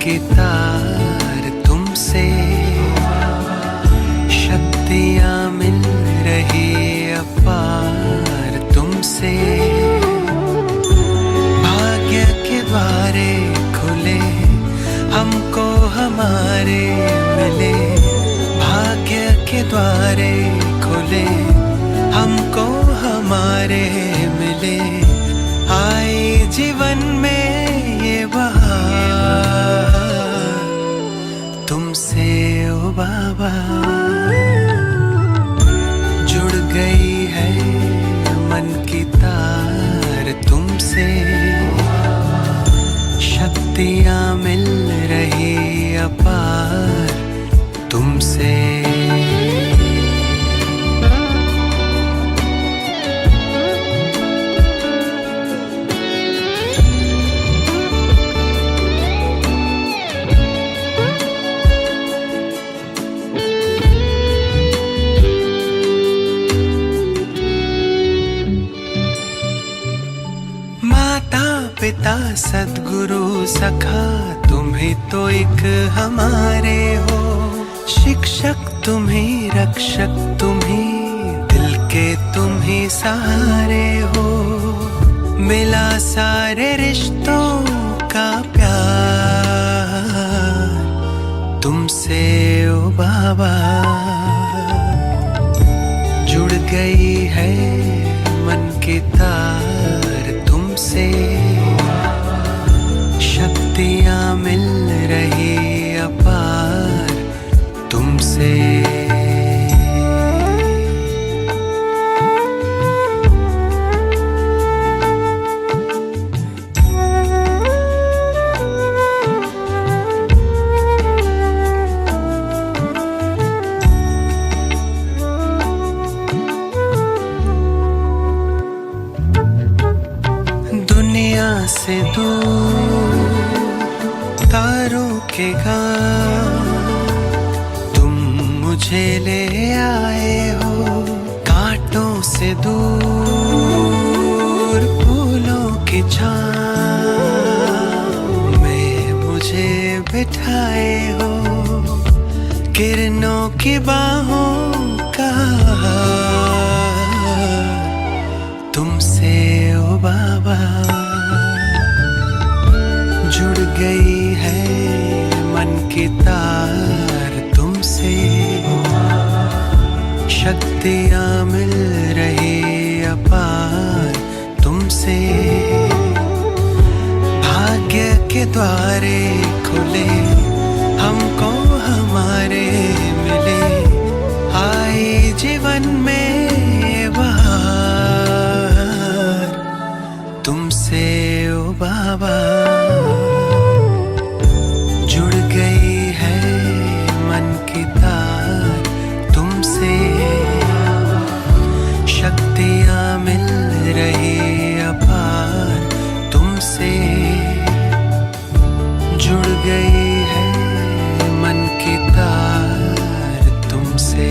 के तार तुमसे, शक्तियाँ मिल रही अपार तुमसे। भाग्य के द्वारे खुले हमको हमारे मिले, भाग्य के द्वारे खुले हमको हमारे मिले। आए जीवन में ये बहार तुमसे ओ बाबा, जुड़ गई है मन की तार तुमसे, शक्तियाँ मिल रही अपार तुमसे। पिता सद्गुरु सखा तुम ही तो एक हमारे हो, शिक्षक तुम ही रक्षक तुम ही दिल के तुम ही सहारे हो। मिला सारे रिश्तों का प्यार तुमसे ओ बाबा, जुड़ गई है मन की तार तुमसे, शक्तियाँ मिल रही अपार तुमसे। दुनिया से दूर तारों के गांव तुम मुझे ले आए हो, कांटों से दूर फूलों की छाँव में मुझे बिठाए हो। किरणों की बाहों का तुमसे ओ बाबा, जुड़ गई है मन की तार तुमसे, शक्तियाँ मिल रही अपार तुमसे। भाग्य के द्वारे खुले हमको हमारे मिले, आए जीवन में बहार तुमसे ओ बाबा, जुड़ गई है मन की तार तुमसे, शक्तियाँ मिल रही अपार तुमसे, जुड़ गई है मन की तार तुमसे।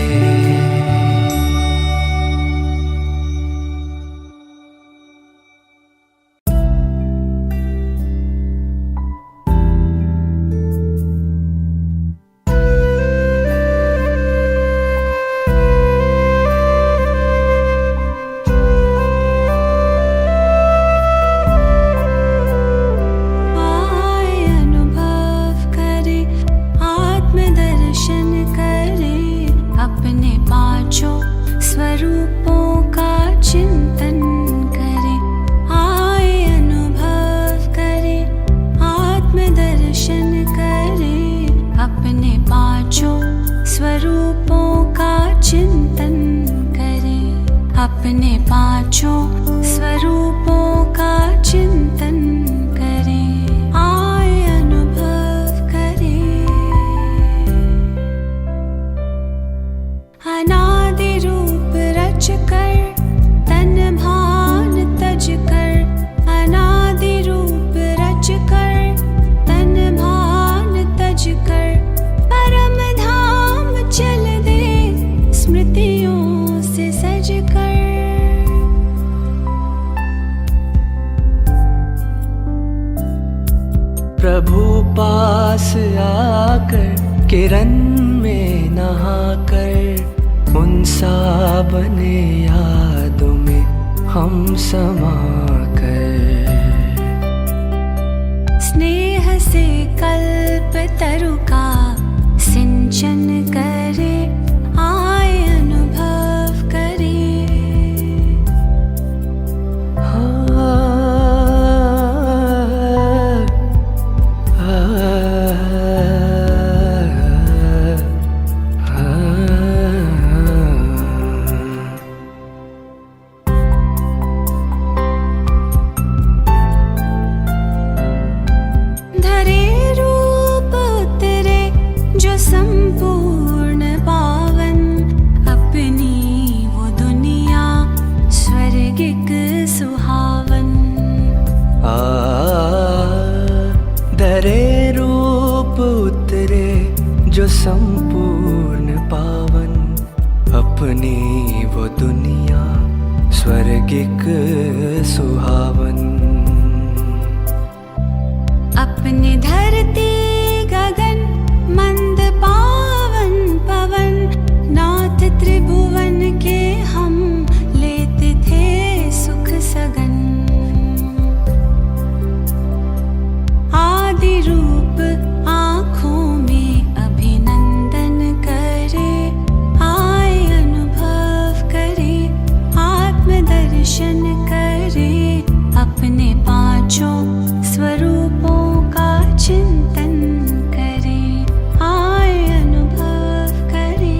अपने पांचों स्वरूपों का चिंतन करें, आए अनुभव करें। अनादि रूप रच कर तन भान तज कर, अनादि रूप रच कर तन भान तज कर, परम धाम चल दे स्मृतियों से सज कर। प्रभु पास आकर किरण में नहाकर उन सा बने यादों में हम समा कर। स्नेह से कल्प तरु का सिंचन करे, आए अनुभव करे। संपूर्ण पावन अपनी वो दुनिया स्वर्गिक सुहावन। धरे रूप उतरे जो संपूर्ण पावन अपनी वो दुनिया स्वर्गिक सुहावन। अपनी धरती गगन मंद पावन पवन नाथ त्रिभुवन के हम लेते थे सुख सगन। आदि रूप आँखों में अभिनंदन करे, आए अनुभव करे, आत्मदर्शन करे, अपने पांचों स्वरूपों का चिंतन करे, आए अनुभव करे।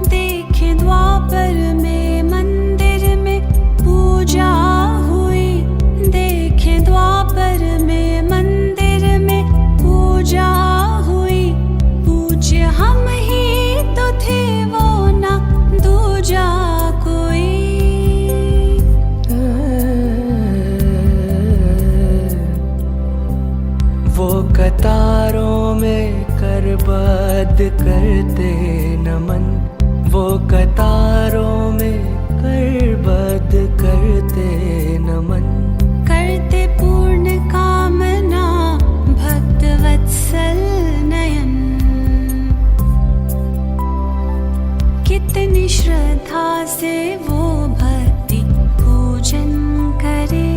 देखे द्वापर में मंदिर में पूजा हुई, देखे द्वापर में मंदिर में पूजा हुई। पूज्य हम ही तो थे वो ना दूजा कोई। वो कतारों में करबद्ध करते नमन, वो कतारों में करबद्ध करते नमन। करते पूर्ण कामना भक्त वत्सल नयन, कितनी श्रद्धा से वो भक्ति पूजन करे,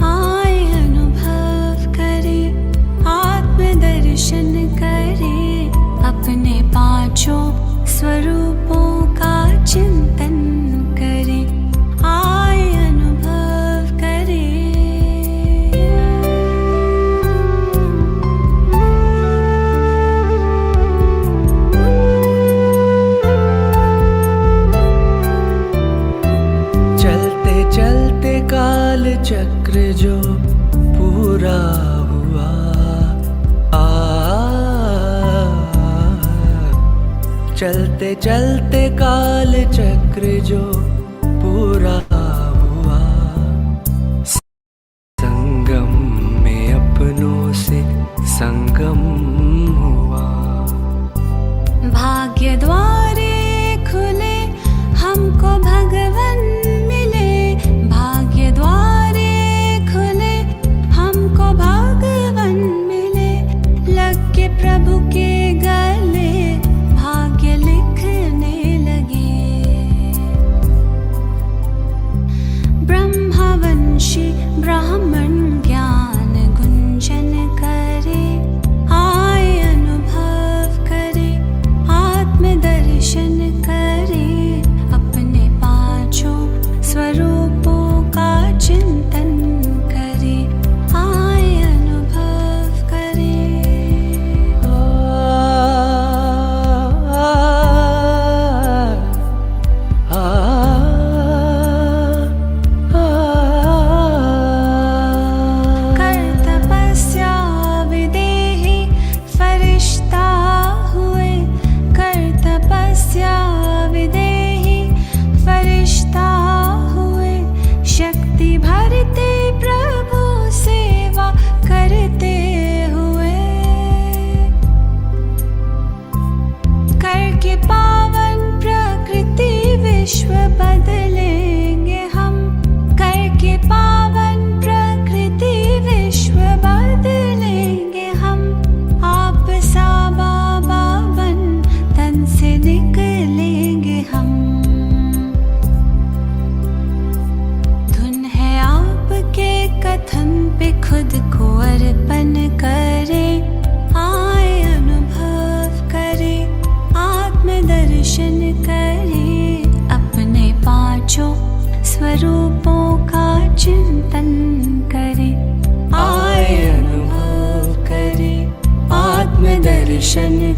आए अनुभव करे, आत्मदर्शन करे, अपने पांचों स्वरूपों का चिंतन करे, आए अनुभव करे। चलते चलते काल चक्र जो पूरा हुआ, चलते चलते काल चक्र जो पूरा हुआ, संगम में अपनों से संगम हुआ। भाग्य द्वारे खुले हमको भगवन मिले, भाग्य द्वारे खुले हमको भगवन मिले। लग के प्रभु के गले भाग्य लिखने लगे,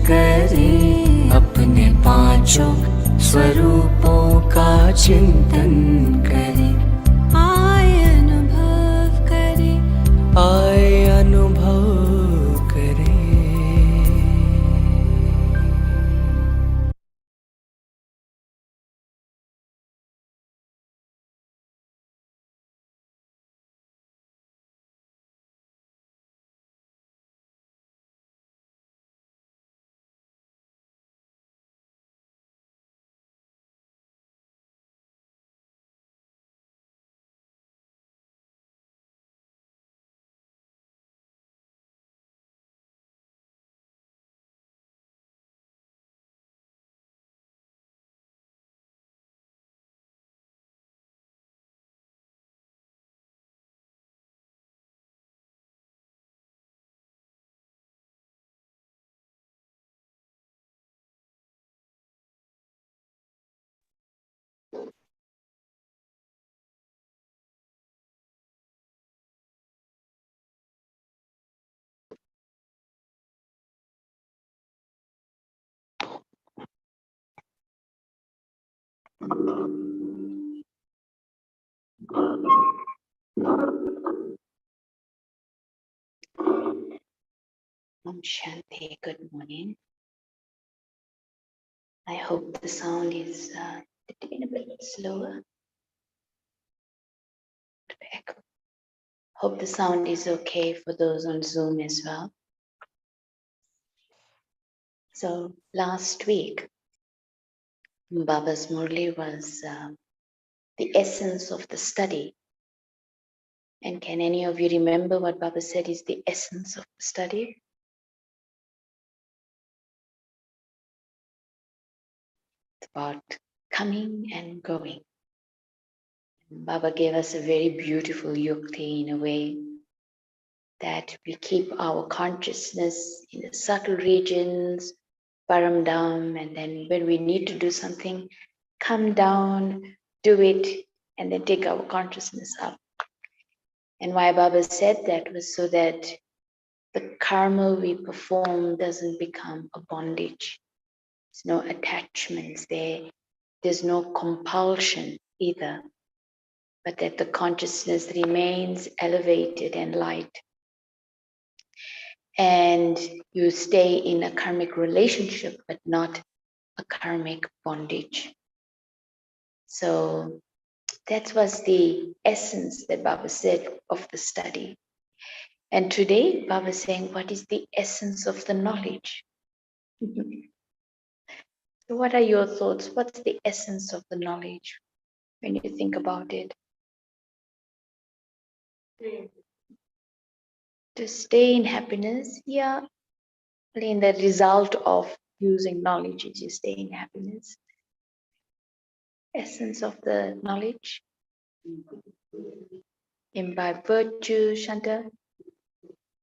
करें, अपने पांचों स्वरूपों का चिंतन करें, आए अनुभव करें, आए अनुभव करें। Shanti, good morning. I hope the sound is a bit slower. Echo. Hope the sound is okay for those on Zoom as well. So last week, Baba's Murli was the essence of the study. And can any of you remember what Baba said is the essence of the study? It's about coming and going. Baba gave us a very beautiful yukti in a way that we keep our consciousness in the subtle regions, paramdam, and then when we need to do something, come down, do it, and then take our consciousness up. And why Baba said that was so that the karma we perform doesn't become a bondage. There's no attachments there. There's no compulsion either, but that the consciousness remains elevated and light. And you stay in a karmic relationship, but not a karmic bondage. So that was the essence that Baba said of the study. And today, Baba is saying, what is the essence of the knowledge? So what are your thoughts? What's the essence of the knowledge when you think about it? To stay in happiness, yeah. In the result of using knowledge is you stay in happiness. Essence of the knowledge. Imbibe virtue, Shanta.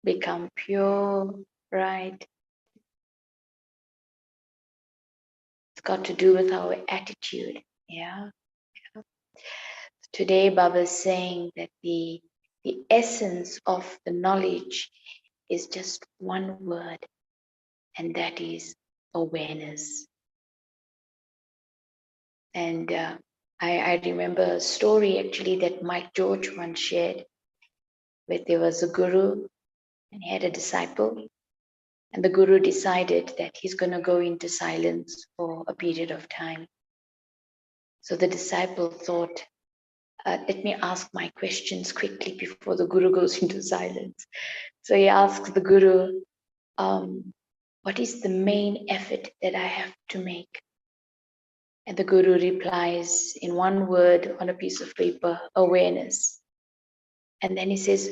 Become pure, right? It's got to do with our attitude, yeah. Today, Baba is saying that the essence of the knowledge is just one word, and that is awareness. And I remember a story actually that Mike George once shared, where there was a guru and he had a disciple, and the guru decided that he's going to go into silence for a period of time. So the disciple thought, let me ask my questions quickly before the guru goes into silence. So he asks the guru, what is the main effort that I have to make? And the guru replies in one word on a piece of paper, awareness. And then he says,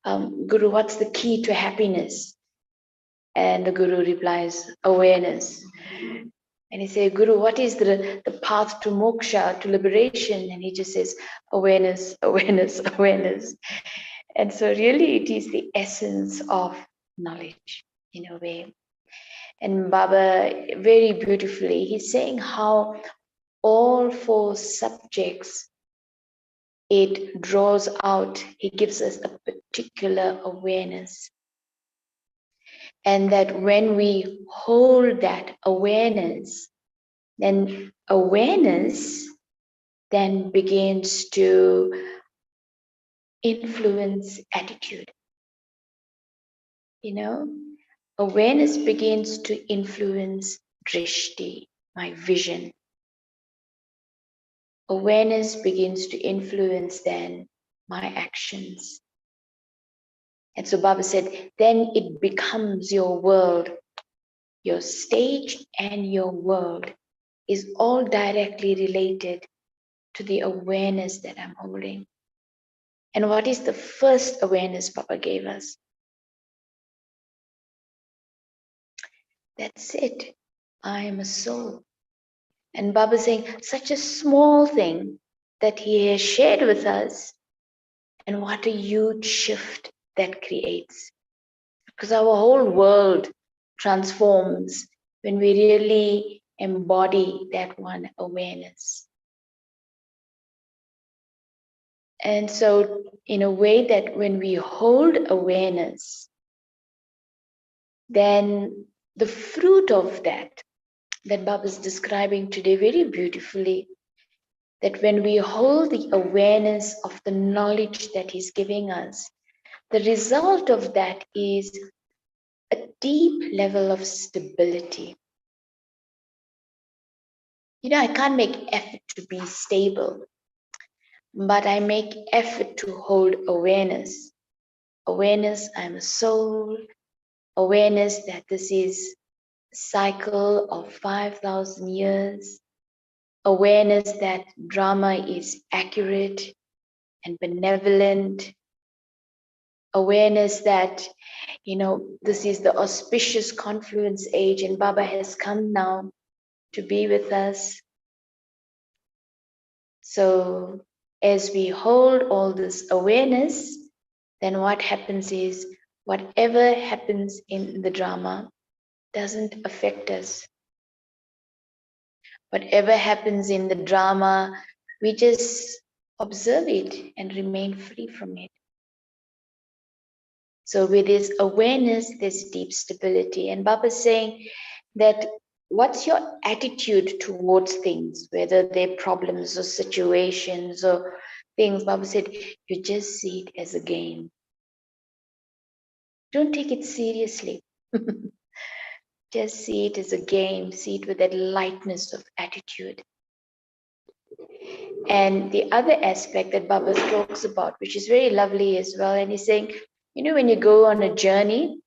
Guru, what's the key to happiness? And the guru replies, awareness. And he says, Guru, what is the path to moksha, to liberation? And he just says, awareness, awareness, awareness. And so really it is the essence of knowledge in a way. And Baba, very beautifully, he's saying how all four subjects, it draws out, he gives us a particular awareness. And that when we hold that awareness, then awareness then begins to influence attitude. You know, awareness begins to influence drishti, my vision. Awareness begins to influence then my actions. And so Baba said, then it becomes your world, your stage and your world is all directly related to the awareness that I'm holding. And what is the first awareness Baba gave us? That's it. I am a soul. And Baba saying such a small thing that he has shared with us, and what a huge shift that creates. Because our whole world transforms when we really embody that one awareness. And so, in a way that when we hold awareness, then the fruit of that Baba is describing today very beautifully, that when we hold the awareness of the knowledge that he's giving us, the result of that is a deep level of stability. You know, I can't make effort to be stable, but I make effort to hold awareness. Awareness, I'm a soul. Awareness that this is a cycle of 5,000 years. Awareness that drama is accurate and benevolent. Awareness that, you know, this is the auspicious confluence age and Baba has come now to be with us. So as we hold all this awareness, then what happens is whatever happens in the drama doesn't affect us. Whatever happens in the drama, we just observe it and remain free from it. So with this awareness, there's deep stability. And Baba is saying that what's your attitude towards things, whether they're problems or situations or things, Baba said, you just see it as a game. Don't take it seriously. Just see it as a game, see it with that lightness of attitude. And the other aspect that Baba talks about, which is very lovely as well, and he's saying, you know, when you go on a journey,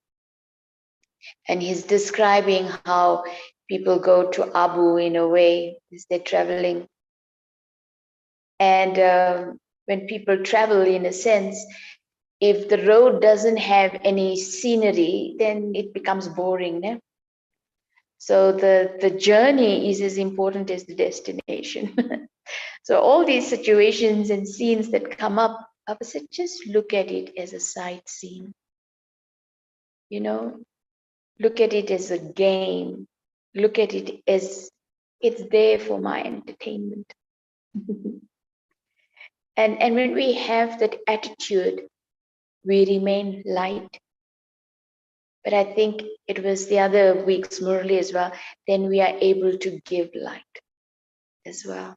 and he's describing how people go to Abu in a way as they're traveling. And when people travel, in a sense, if the road doesn't have any scenery, then it becomes boring. Ne? So the journey is as important as the destination. So all these situations and scenes that come up, I said, just look at it as a sight scene. You know, look at it as a game. Look at it as it's there for my entertainment. And when we have that attitude, we remain light. But I think it was the other week's Murli as well, then we are able to give light as well.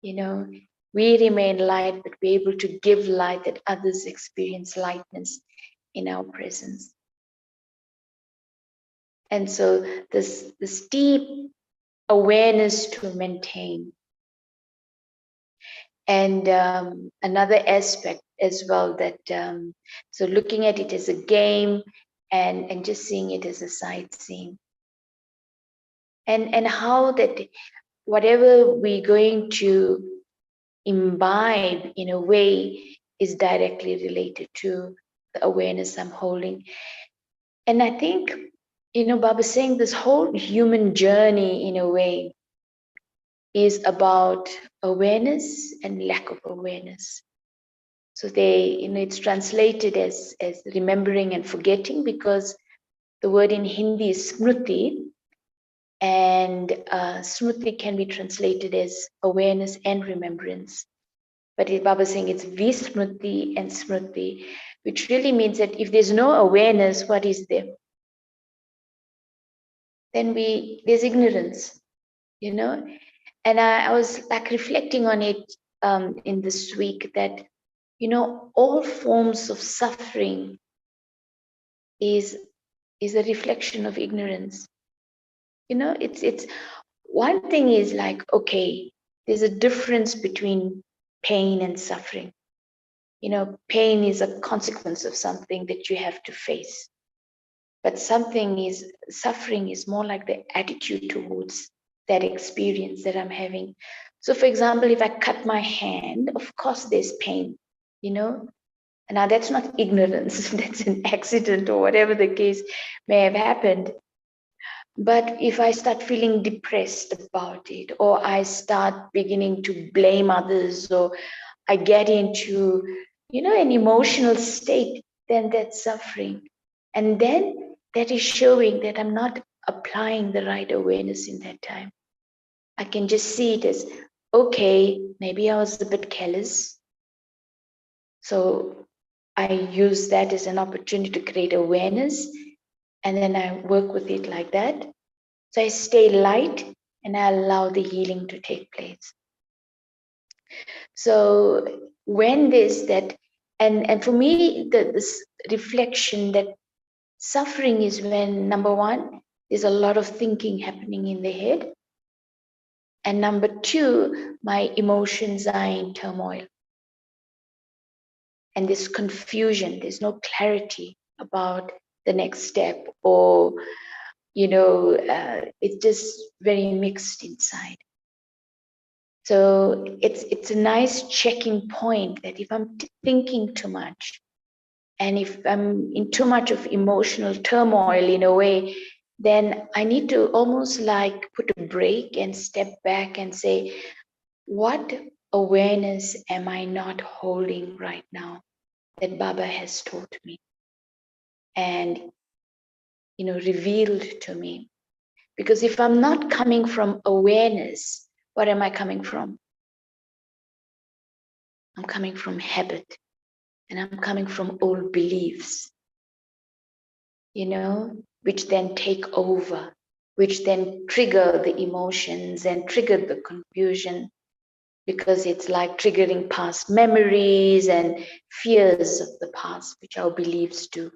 You know, we remain light, but we're able to give light that others experience lightness in our presence. And so this deep awareness to maintain. And another aspect as well that, so looking at it as a game and just seeing it as a sightseeing. And how that whatever we're going to imbibe in a way is directly related to the awareness I'm holding. And I think, you know, Baba saying this whole human journey in a way is about awareness and lack of awareness. So they, you know, it's translated as remembering and forgetting, because the word in Hindi is smriti, and smriti can be translated as awareness and remembrance. But Baba is saying it's vismriti and smriti, which really means that if there's no awareness, what is there? then there's ignorance, you know. And I was like reflecting on it in this week that, you know, all forms of suffering is a reflection of ignorance. You know, it's one thing is like, okay, there's a difference between pain and suffering. You know, pain is a consequence of something that you have to face. But suffering is more like the attitude towards that experience that I'm having. So for example, if I cut my hand, of course there's pain, you know. And now that's not ignorance, that's an accident or whatever the case may have happened. But if I start feeling depressed about it, or I start beginning to blame others, or I get into, you know, an emotional state, then that's suffering. And then that is showing that I'm not applying the right awareness in that time. I can just see it as, okay, maybe I was a bit careless. So I use that as an opportunity to create awareness, and then I work with it like that. So I stay light and I allow the healing to take place. So when there's that, and for me, this reflection that suffering is when, number one, there's a lot of thinking happening in the head. And number two, my emotions are in turmoil. And there's confusion, there's no clarity about the next step, or, you know, it's just very mixed inside. So it's a nice checking point that if I'm thinking too much, and if I'm in too much of emotional turmoil in a way, then I need to almost like put a break and step back and say, what awareness am I not holding right now that Baba has taught me and, you know, revealed to me? Because if I'm not coming from awareness, what am I coming from? I'm coming from habit, and I'm coming from old beliefs, you know, which then take over, which then trigger the emotions and trigger the confusion, because it's like triggering past memories and fears of the past, which our beliefs do.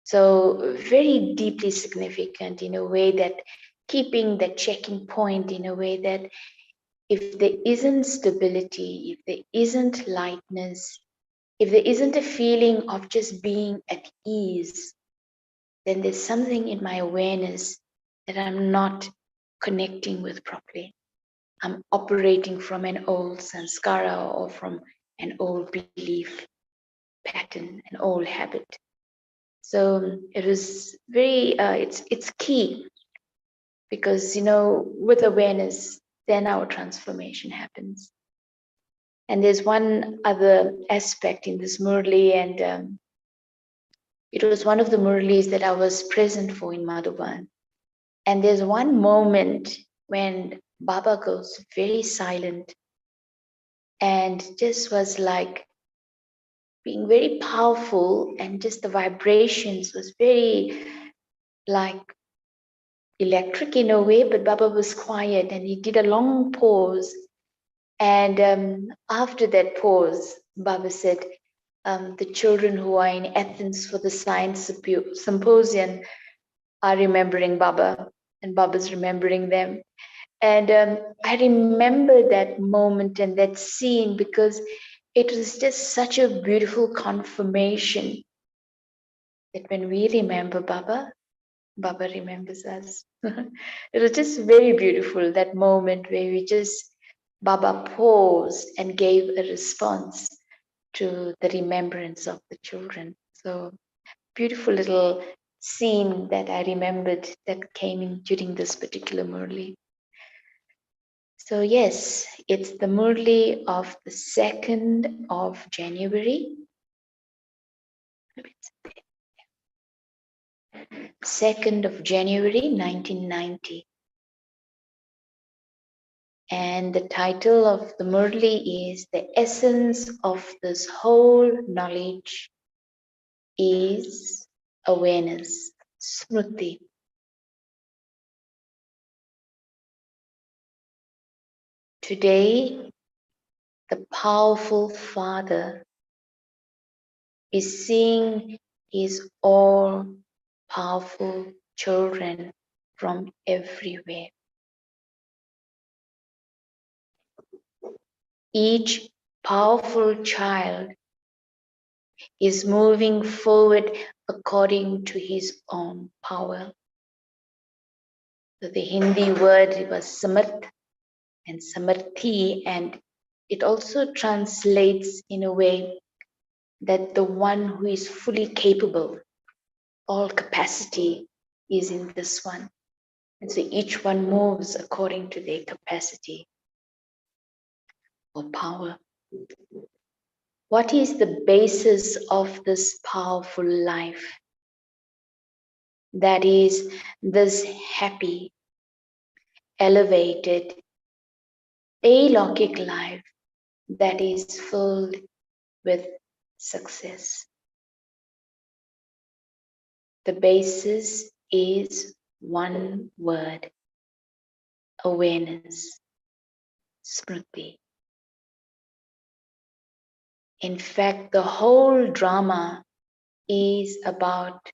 So very deeply significant in a way that keeping the checking point in a way that if there isn't stability, if there isn't lightness, if there isn't a feeling of just being at ease, then there's something in my awareness that I'm not connecting with properly. I'm operating from an old sanskara or from an old belief pattern, an old habit. So it was very, it's key, because, you know, with awareness, then our transformation happens. And there's one other aspect in this Murli, and it was one of the Murlis that I was present for in Madhuban. And there's one moment when Baba goes very silent and just was like being very powerful, and just the vibrations was very like electric in a way, but Baba was quiet and he did a long pause. And after that pause, Baba said, the children who are in Athens for the science symposium are remembering Baba, and Baba's remembering them. And I remember that moment and that scene because it was just such a beautiful confirmation that when we remember Baba, Baba remembers us. It was just very beautiful, that moment where we just, Baba paused and gave a response to the remembrance of the children. So beautiful little scene that I remembered that came in during this particular Murli. So yes, it's the Murli of the 2nd of January. 2nd of January 1990. And the title of the Murli is The Essence of This Whole Knowledge is Awareness, Smriti. Today, the powerful Father is seeing his all-powerful children from everywhere. Each powerful child is moving forward according to his own power. So the Hindi word was samarth and samarthi, and it also translates in a way that the one who is fully capable, all capacity is in this one. And so each one moves according to their capacity or power. What is the basis of this powerful life? That is this happy, elevated, alokik life that is filled with success. The basis is one word: awareness, smriti. In fact, the whole drama is about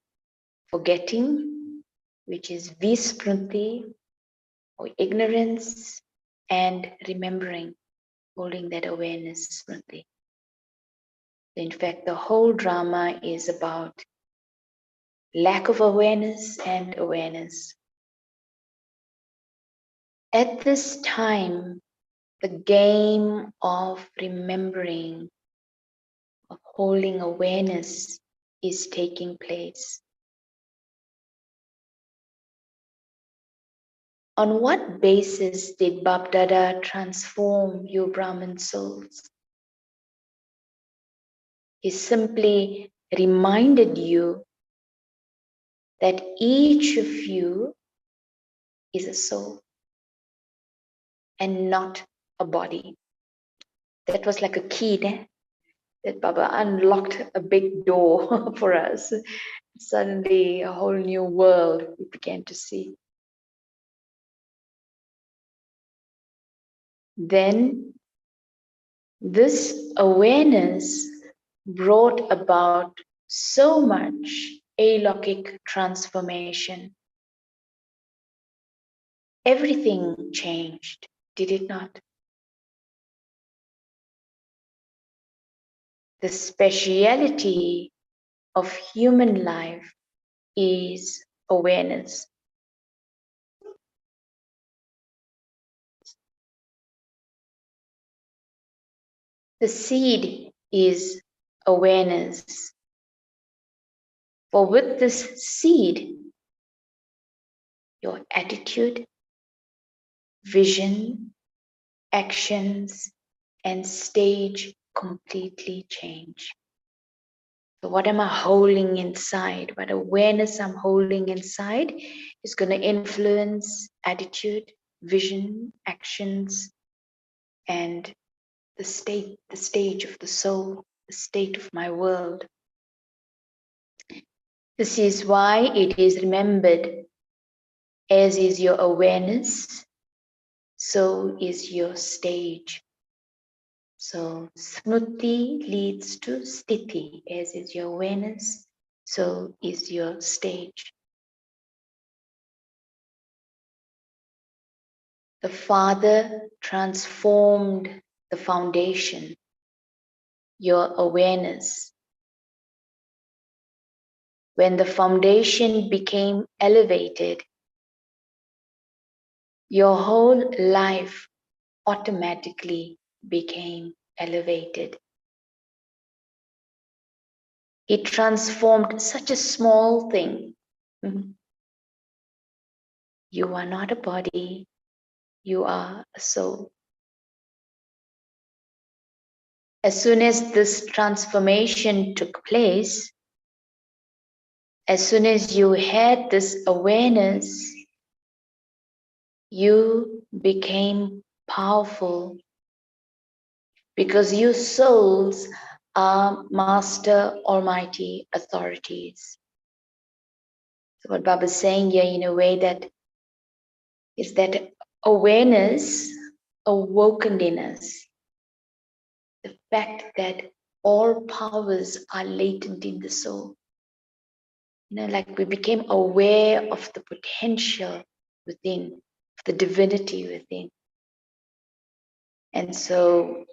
forgetting, which is vismriti, or ignorance, and remembering, holding that awareness, smriti. In fact, the whole drama is about lack of awareness and awareness. At this time, the game of remembering, of holding awareness is taking place. On what basis did Bap Dada transform you Brahmin souls? He simply reminded you that each of you is a soul and not a body. That was like a key that Baba unlocked a big door for us. Suddenly a whole new world we began to see. Then this awareness brought about so much alokik transformation. Everything changed, did it not? The speciality of human life is awareness. The seed is awareness. For with this seed, your attitude, vision, actions, and stage completely change. So what am I holding inside? What awareness I'm holding inside is going to influence attitude, vision, actions, and the stage of the soul, the state of my world. This is why it is remembered, as is your awareness, so is your stage. So smriti leads to sthiti, as is your awareness, so is your stage. The Father transformed the foundation, your awareness. When the foundation became elevated, your whole life automatically became elevated. It transformed such a small thing. You are not a body, you are a soul. As soon as this transformation took place, as soon as you had this awareness, you became powerful, because you souls are master almighty authorities. So what Baba is saying here in a way that is that awareness awoken in us the fact that all powers are latent in the soul. Like we became aware of the potential within, of the divinity within. And so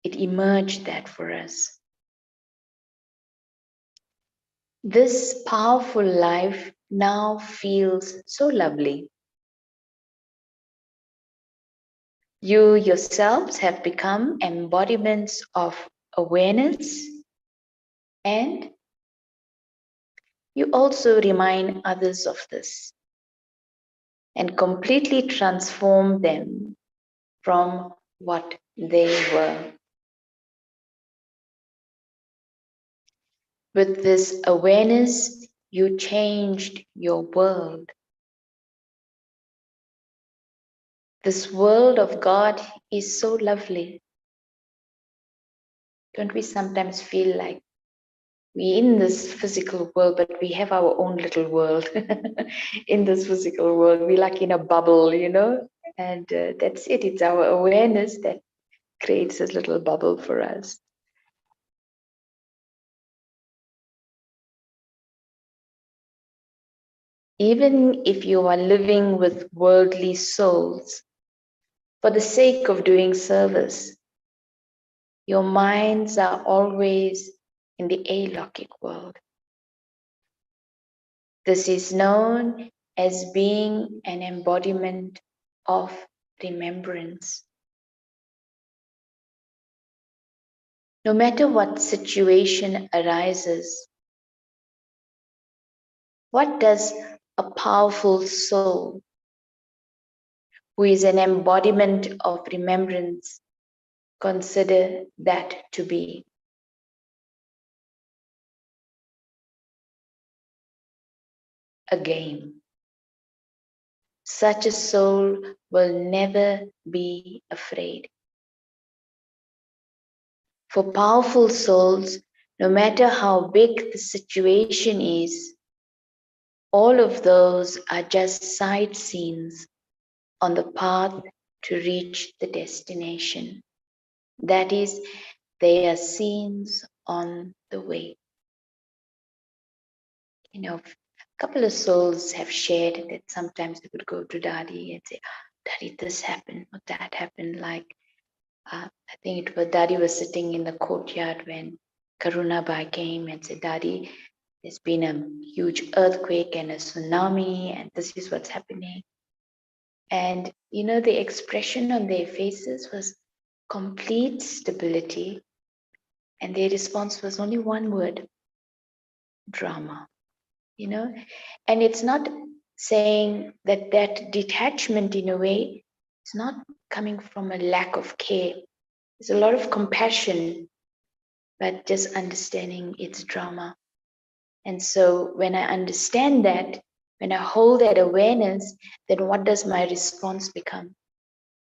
it emerged that for us. This powerful life now feels so lovely. You yourselves have become embodiments of awareness, and you also remind others of this and completely transform them from what they were. With this awareness, you changed your world. This world of God is so lovely. Don't we sometimes feel like we're in this physical world, but we have our own little world in this physical world? We're like in a bubble, and that's it. It's our awareness that creates this little bubble for us. Even if you are living with worldly souls, for the sake of doing service, your minds are always in the alokik world. This is known as being an embodiment of remembrance. No matter what situation arises, what does a powerful soul who is an embodiment of remembrance consider that to be? A game. Such a soul will never be afraid. For powerful souls, no matter how big the situation is, all of those are just side scenes on the path to reach the destination. That is, they are scenes on the way. A couple of souls have shared that sometimes they would go to Daddy and say, Daddy, this happened or that happened. Like, I think it was Daddy was sitting in the courtyard when Karuna Bai came and said, Daddy, there's been a huge earthquake and a tsunami, and this is what's happening. And the expression on their faces was complete stability, and their response was only one word: drama. And it's not saying that detachment, in a way, is not coming from a lack of care. There's a lot of compassion, but just understanding its drama. And so when I understand that, when I hold that awareness, then what does my response become?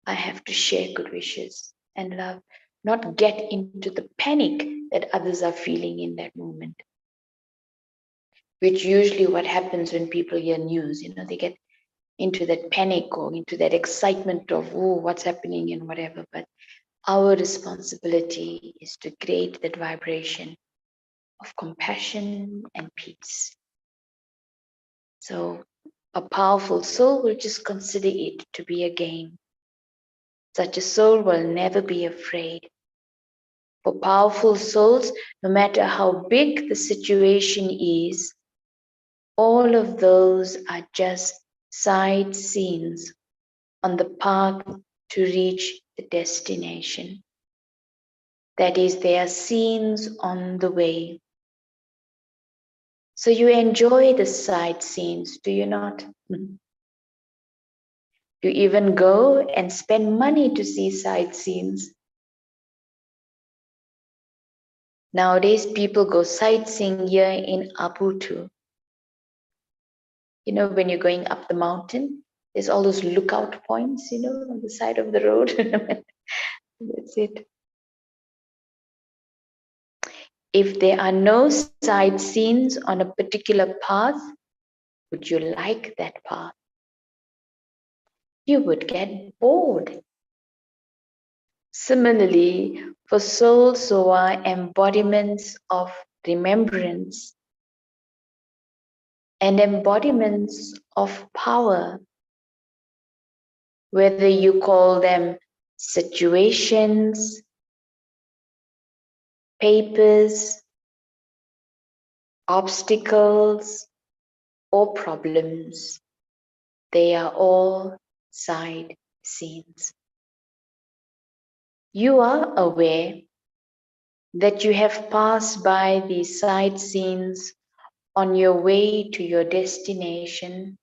I have to share good wishes and love, not get into the panic that others are feeling in that moment. Which usually what happens when people hear news, they get into that panic or into that excitement of, oh, what's happening and whatever. But our responsibility is to create that vibration of compassion and peace. So a powerful soul will just consider it to be a game. Such a soul will never be afraid. For powerful souls, no matter how big the situation is, all of those are just side scenes on the path to reach the destination. That is, they are scenes on the way. So you enjoy the side scenes, do you not? You even go and spend money to see side scenes. Nowadays, people go sightseeing here in Abutu. When you're going up the mountain, there's all those lookout points, on the side of the road. That's it. If there are no side scenes on a particular path, would you like that path? You would get bored. Similarly, for souls who are embodiments of remembrance and embodiments of power, whether you call them situations, papers, obstacles, or problems, they are all side scenes. You are aware that you have passed by these side scenes on your way to your destination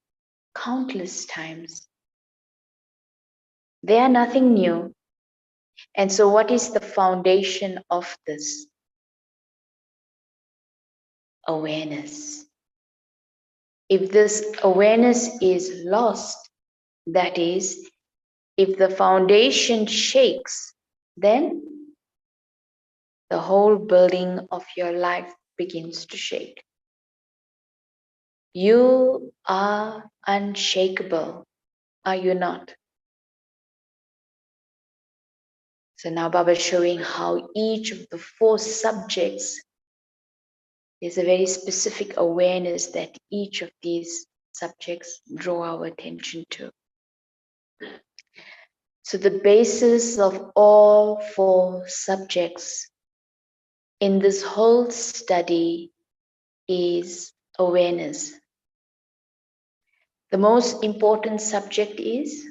countless times. They are nothing new. And so, what is the foundation of this? Awareness. If this awareness is lost, that is, if the foundation shakes, then the whole building of your life begins to shake. You are unshakable, are you not? So now Baba is showing how each of the 4 subjects is a very specific awareness that each of these subjects draw our attention to. So the basis of all 4 subjects in this whole study is awareness. The most important subject is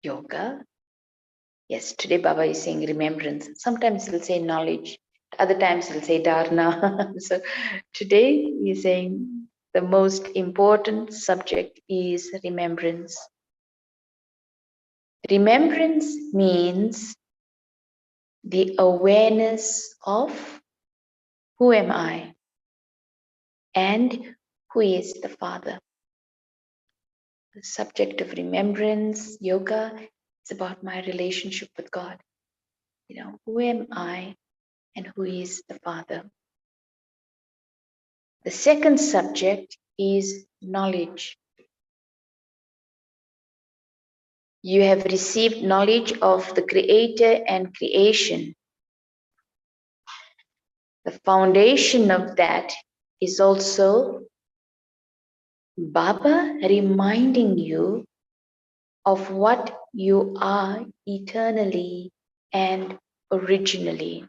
yoga. Yes, today Baba is saying remembrance. Sometimes he'll say knowledge, other times he'll say dharana. So today he's saying the most important subject is remembrance. Remembrance means the awareness of who am I and who is the Father. The subject of remembrance, yoga, is about my relationship with God. Who am I and who is the Father? The second subject is knowledge. You have received knowledge of the Creator and creation. The foundation of that is also Baba reminding you of what you are eternally and originally,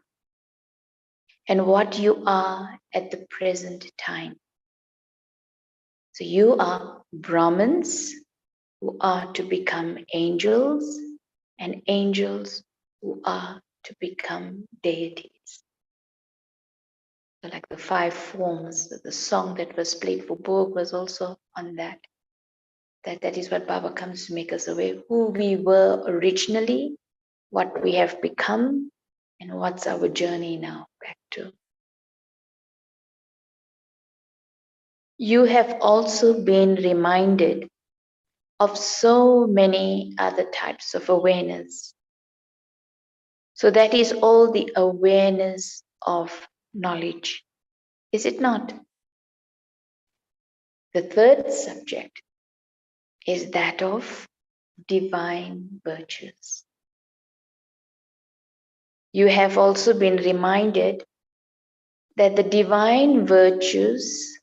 and what you are at the present time. So you are Brahmins who are to become angels, and angels who are to become deities. So like the 5 forms, the song that was played for Bhog was also on that. That is what Baba comes to make us aware, who we were originally, what we have become, and what's our journey now back to. You have also been reminded of so many other types of awareness. So that is all the awareness of knowledge, is it not? The third subject is that of divine virtues. You have also been reminded that the divine virtues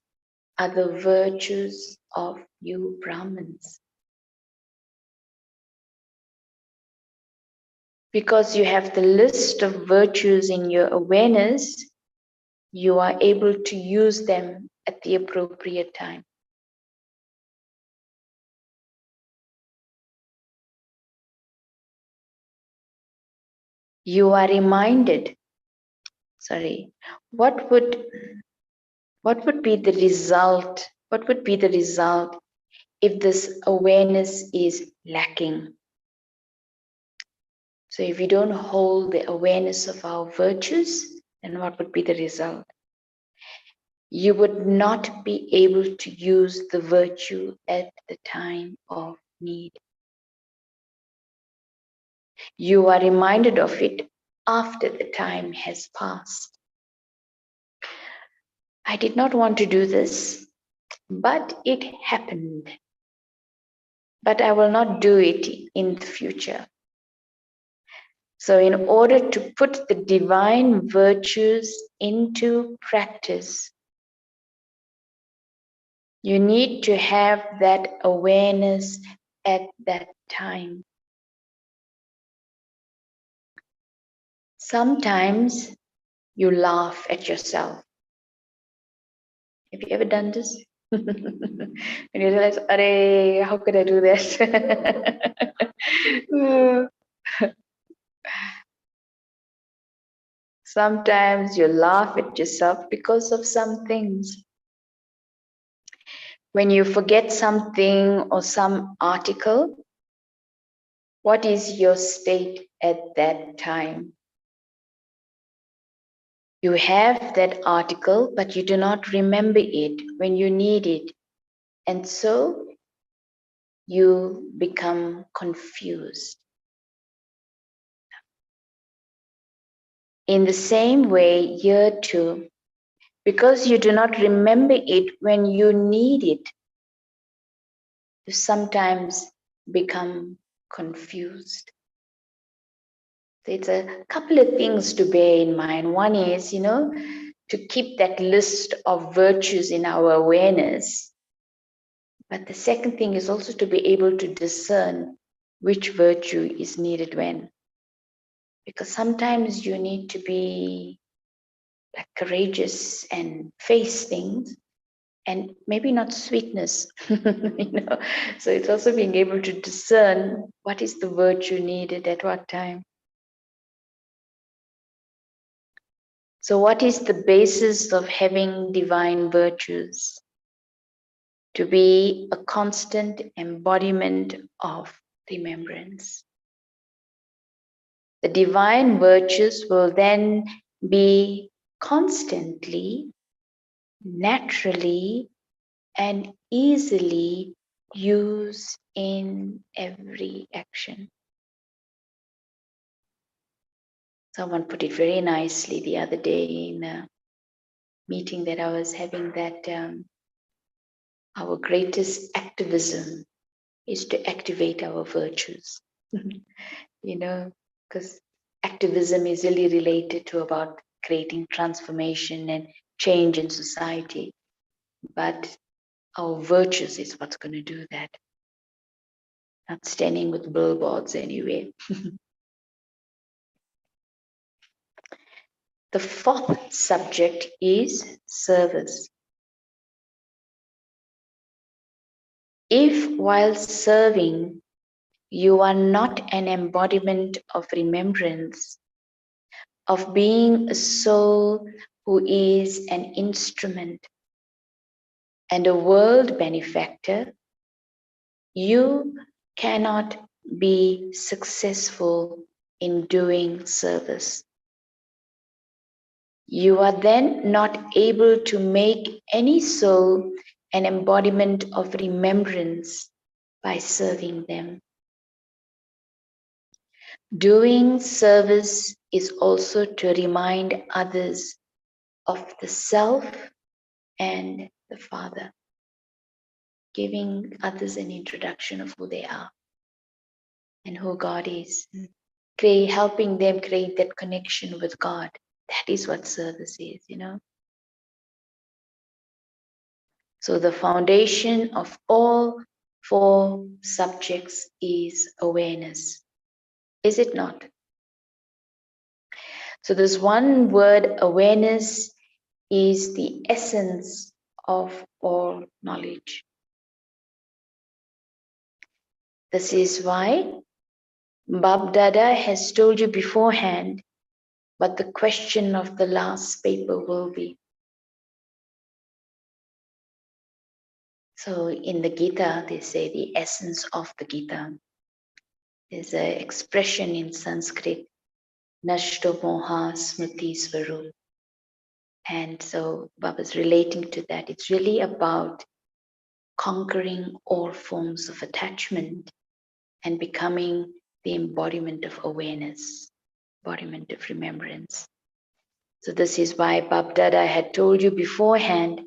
are the virtues of you Brahmins. Because you have the list of virtues in your awareness, you are able to use them at the appropriate time. You are reminded, what would be the result? What would be the result if this awareness is lacking? So if you don't hold the awareness of our virtues, then what would be the result? You would not be able to use the virtue at the time of need. You are reminded of it after the time has passed. I did not want to do this, but it happened. but I will not do it in the future. So in order to put the divine virtues into practice, you need to have that awareness at that time. Sometimes you laugh at yourself. Have you ever done this? When you realize, "Arey, how could I do this?" Sometimes you laugh at yourself because of some things. When you forget something or some article, what is your state at that time? You have that article, but you do not remember it when you need it. And so you become confused. In the same way, here too, because you do not remember it when you need it, you sometimes become confused. So it's a couple of things to bear in mind. One is, to keep that list of virtues in our awareness. But the second thing is also to be able to discern which virtue is needed when. Because sometimes you need to be like courageous and face things, and maybe not sweetness. So it's also being able to discern what is the virtue needed at what time. So what is the basis of having divine virtues? To be a constant embodiment of remembrance. The divine virtues will then be constantly, naturally, and easily used in every action. Someone put it very nicely the other day in a meeting that I was having, that our greatest activism is to activate our virtues. Because activism is really related to about creating transformation and change in society. But our virtues is what's going to do that. Not standing with billboards anyway. The fourth subject is service. If while serving, you are not an embodiment of remembrance, of being a soul who is an instrument and a world benefactor, you cannot be successful in doing service. You are then not able to make any soul an embodiment of remembrance by serving them. Doing service is also to remind others of the self and the Father, giving others an introduction of who they are and who God is, helping them create that connection with God. That is what service is, So the foundation of all four subjects is awareness, is it not? So this one word, awareness, is the essence of all knowledge. This is why Bab Dada has told you beforehand what the question of the last paper will be. So in the Gita, they say the essence of the Gita. There's an expression in Sanskrit, Nashto Moha Smriti Swarup. And so Baba's relating to that. It's really about conquering all forms of attachment and becoming the embodiment of awareness, embodiment of remembrance. So this is why Bab Dada had told you beforehand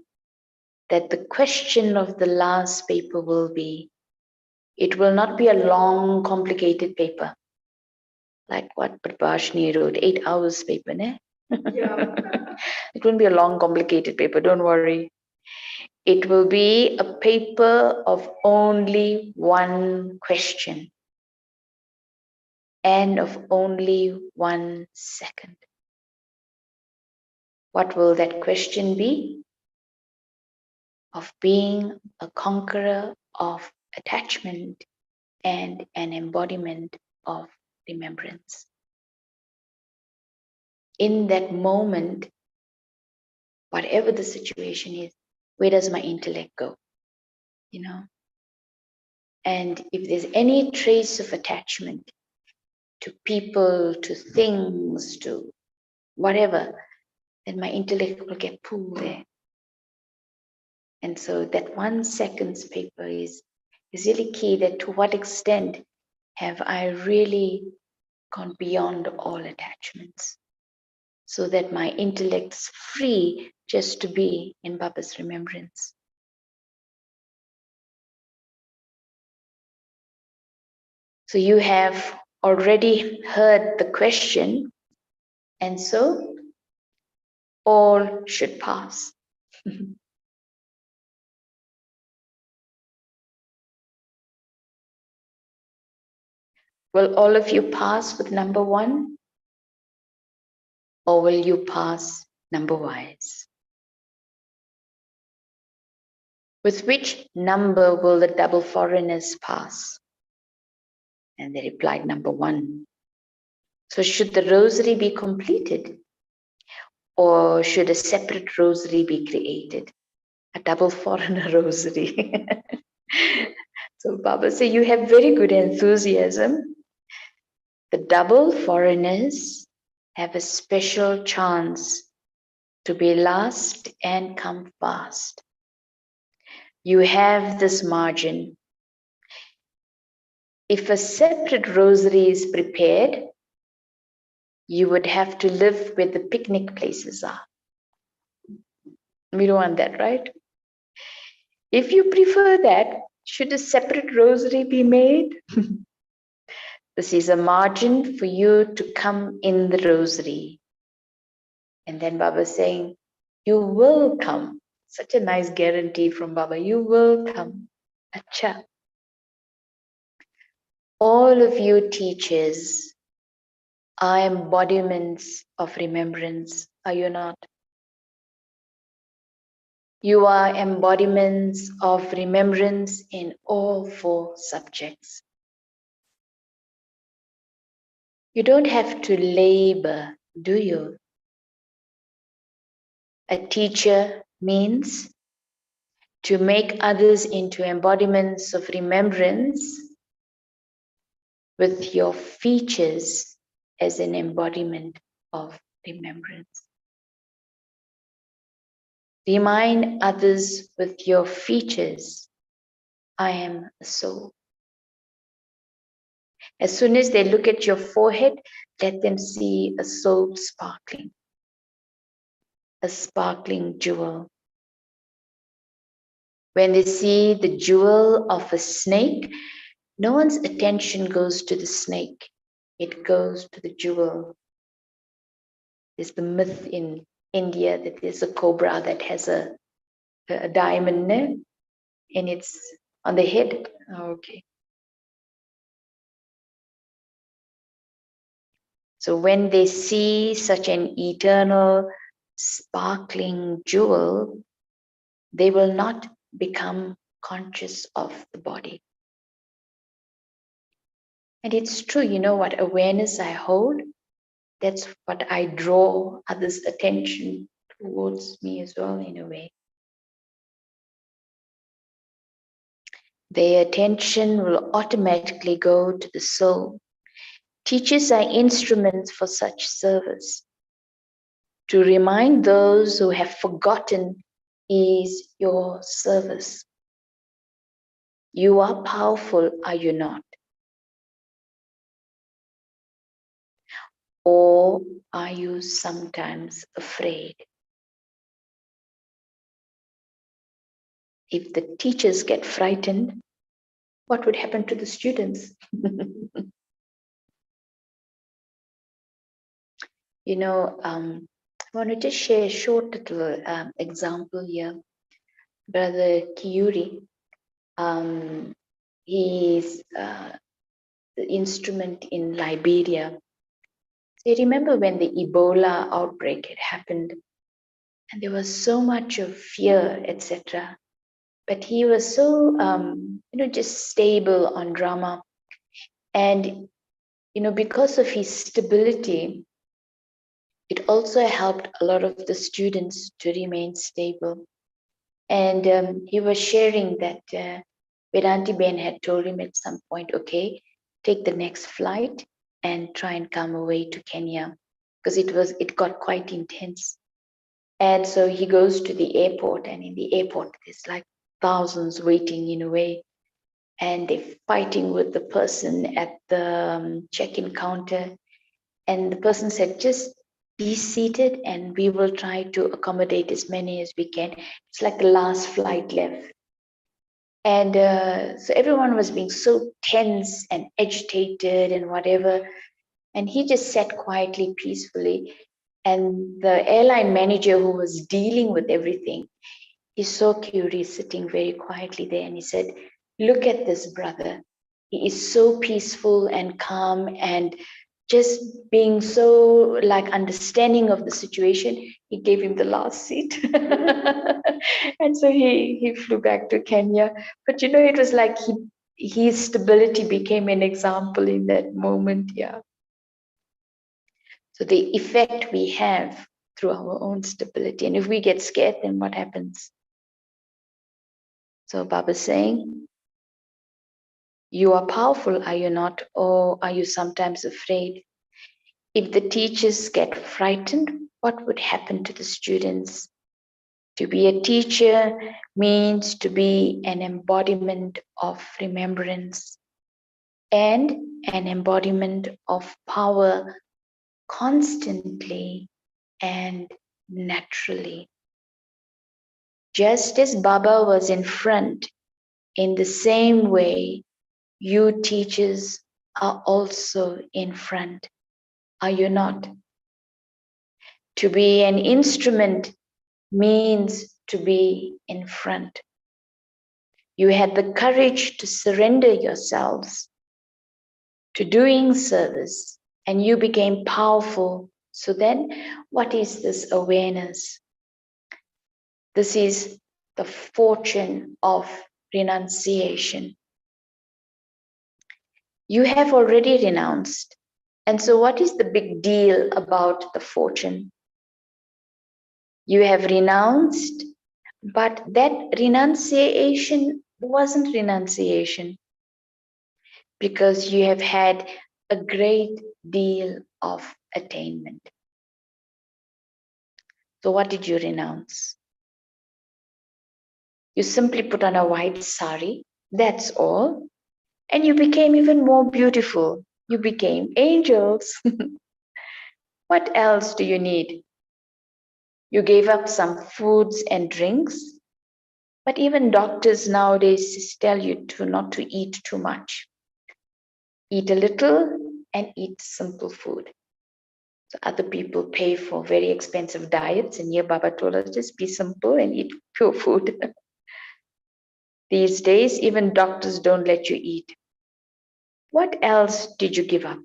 that the question of the last paper will be, It will not be a long, complicated paper like what Prabhashni wrote, 8 hours paper, ne? Yeah. It won't be a long, complicated paper, don't worry. It will be a paper of only one question and of only 1 second. What will that question be? Of being a conqueror of attachment and an embodiment of remembrance. In that moment, whatever the situation is, where does my intellect go? You know? And if there's any trace of attachment to people, to things, to whatever, then my intellect will get pulled there. And so that 1 second's paper is really key, that to what extent have I really gone beyond all attachments so that my intellect's free just to be in Baba's remembrance. So you have already heard the question, and so all should pass. Will all of you pass with number 1? Or will you pass number wise? With which number will the double foreigners pass? And they replied, number 1. So should the rosary be completed? Or should a separate rosary be created? A double foreigner rosary. So Baba said, you have very good enthusiasm. The double foreigners have a special chance to be last and come fast. You have this margin. If a separate rosary is prepared, you would have to live where the picnic places are. We don't want that, right? If you prefer that, should a separate rosary be made? This is a margin for you to come in the rosary. And then Baba is saying, you will come. Such a nice guarantee from Baba. You will come. Acha. All of you teachers are embodiments of remembrance, are you not? You are embodiments of remembrance in all 4 subjects. You don't have to labor, do you? A teacher means to make others into embodiments of remembrance with your features as an embodiment of remembrance. Remind others with your features, I am a soul. As soon as they look at your forehead, let them see a soul sparkling, a sparkling jewel. When they see the jewel of a snake, no one's attention goes to the snake. It goes to the jewel. There's the myth in India that there's a cobra that has a diamond and it's on the head. Okay. So when they see such an eternal, sparkling jewel, they will not become conscious of the body. And it's true, you know what awareness I hold, that's what I draw others' attention towards me as well, in a way. Their attention will automatically go to the soul. Teachers are instruments for such service. To remind those who have forgotten is your service. You are powerful, are you not? Or are you sometimes afraid? If the teachers get frightened, what would happen to the students? I want to just share a short little example here. Brother Kiyuri, he's the instrument in Liberia. So you remember when the Ebola outbreak had happened, and there was so much of fear, etc. But he was so, just stable on drama. And, because of his stability, it also helped a lot of the students to remain stable. And he was sharing that Vedanti Ben had told him at some point, okay, take the next flight and try and come away to Kenya, because it got quite intense. And so he goes to the airport, and in the airport, there's like thousands waiting in a way. And they're fighting with the person at the check-in counter. And the person said, just be seated and we will try to accommodate as many as we can. It's like the last flight left. And so everyone was being so tense and agitated and whatever. And he just sat quietly, peacefully. And the airline manager who was dealing with everything, he saw Curie sitting very quietly there, and he said, look at this brother. He is so peaceful and calm and just being so like understanding of the situation. He gave him the last seat. And so he flew back to Kenya. But it was like his stability became an example in that moment. Yeah. So the effect we have through our own stability. And if we get scared, then what happens? So Baba's saying, you are powerful, are you not? Or are you sometimes afraid? If the teachers get frightened, what would happen to the students? To be a teacher means to be an embodiment of remembrance and an embodiment of power constantly and naturally. Just as Baba was in front, in the same way, you teachers are also in front, are you not? To be an instrument means to be in front. You had the courage to surrender yourselves to doing service, and you became powerful. So then, what is this awareness? This is the fortune of renunciation. You have already renounced. And so, what is the big deal about the fortune? You have renounced, but that renunciation wasn't renunciation, because you have had a great deal of attainment. So, what did you renounce? You simply put on a white sari, that's all, and you became even more beautiful. You became angels. What else do you need? You gave up some foods and drinks, but even doctors nowadays tell you not to eat too much. Eat a little and eat simple food. So other people pay for very expensive diets, and here Baba told us just be simple and eat pure food. These days, even doctors don't let you eat. What else did you give up?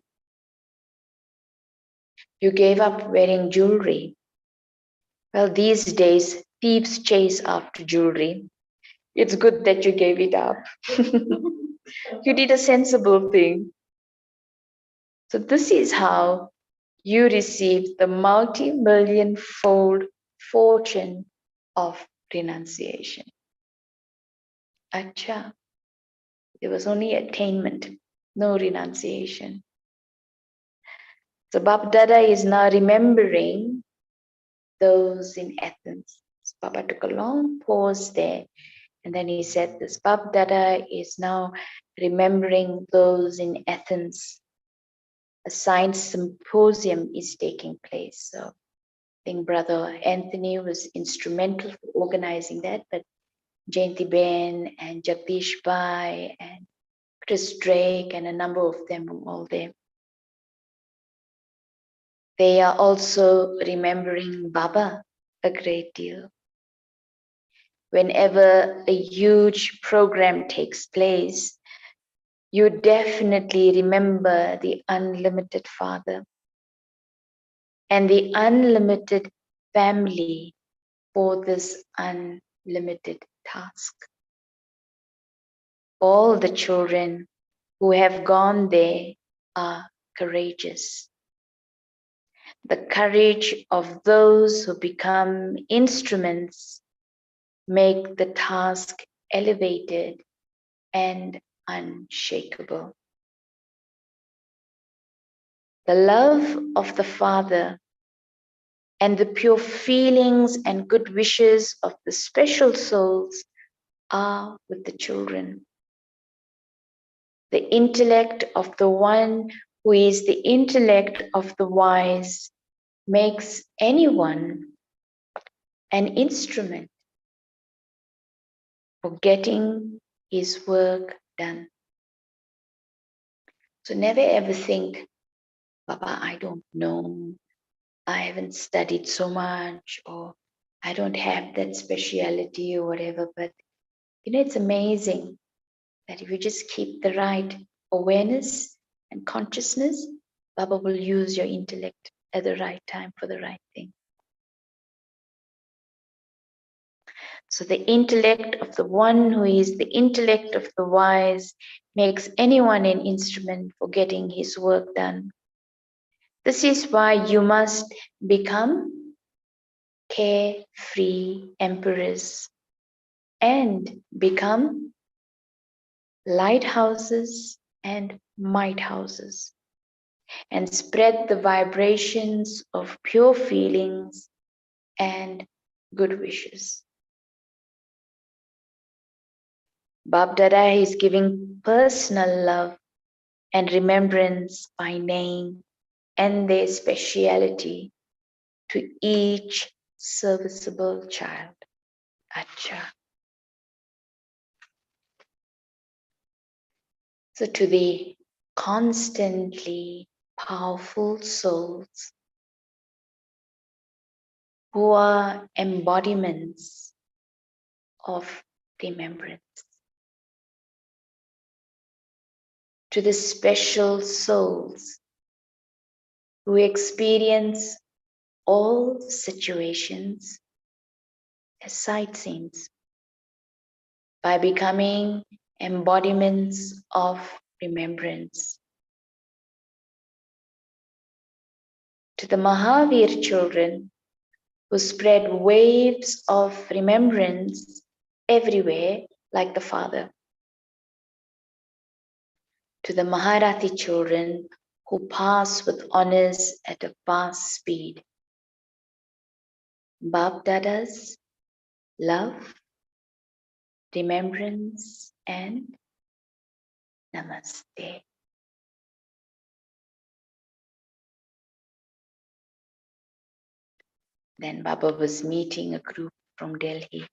You gave up wearing jewelry. Well, these days, thieves chase after jewelry. It's good that you gave it up. You did a sensible thing. So this is how you received the multi-million fold fortune of renunciation. Acha, there was only attainment, no renunciation. So Bab Dada is now remembering those in Athens. So Baba took a long pause there, and then he said this, Bab Dada is now remembering those in Athens. A science symposium is taking place. So I think Brother Anthony was instrumental for organizing that, but Jayanti Ben and Jagdish Bhai and Chris Drake and a number of them were all there. They are also remembering Baba a great deal. Whenever a huge program takes place, you definitely remember the unlimited Father and the unlimited family for this unlimited task. All the children who have gone there are courageous. The courage of those who become instruments make the task elevated and unshakable. The love of the Father and the pure feelings and good wishes of the special souls are with the children. The intellect of the one who is the intellect of the wise makes anyone an instrument for getting his work done. So never ever think, Baba, I don't know, I haven't studied so much, or I don't have that speciality or whatever. But it's amazing that if you just keep the right awareness and consciousness, Baba will use your intellect at the right time for the right thing. So the intellect of the one who is the intellect of the wise makes anyone an instrument for getting his work done. This is why you must become carefree emperors and become lighthouses and might houses and spread the vibrations of pure feelings and good wishes. Bab Dada is giving personal love and remembrance by name and their speciality to each serviceable child. Acha. So to the constantly powerful souls who are embodiments of remembrance, to the special souls who experience all situations as sightseeings by becoming embodiments of remembrance. To the Mahavir children who spread waves of remembrance everywhere like the Father. To the Maharathi children who pass with honors at a fast speed. Bab Dada's love, remembrance, and namaste. Then Baba was meeting a group from Delhi.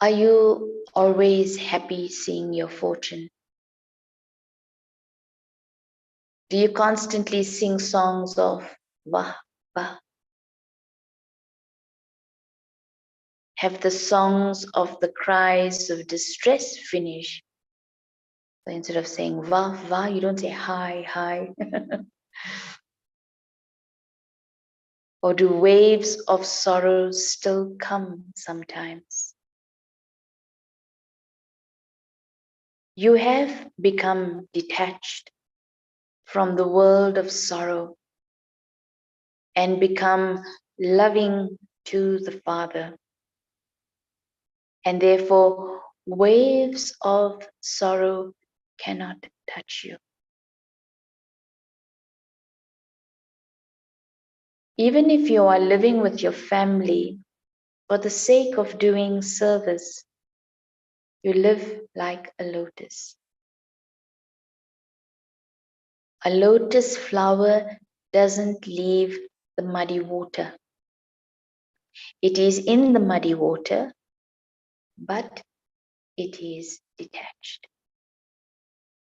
Are you always happy seeing your fortune? Do you constantly sing songs of Vah, Vah? Have the songs of the cries of distress finished? So instead of saying Vah, Vah, you don't say hi, hi. Or do waves of sorrow still come sometimes? You have become detached from the world of sorrow and become loving to the Father. And therefore, waves of sorrow cannot touch you. Even if you are living with your family for the sake of doing service, you live like a lotus. A lotus flower doesn't leave the muddy water. It is in the muddy water, but it is detached.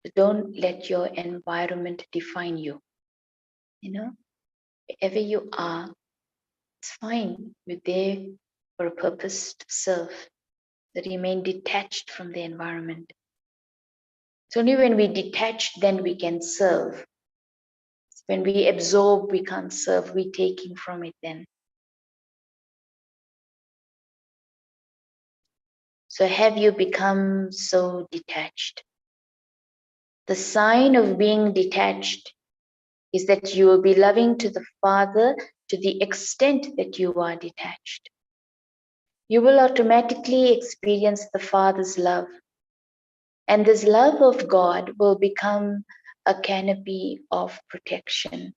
So don't let your environment define you. Wherever you are, it's fine. You're there for a purpose to serve. So remain detached from the environment. It's only when we detach, then we can serve. When we absorb, we can't serve. We're taking from it then. So have you become so detached? The sign of being detached is that you will be loving to the Father to the extent that you are detached. You will automatically experience the Father's love. And this love of God will become a canopy of protection.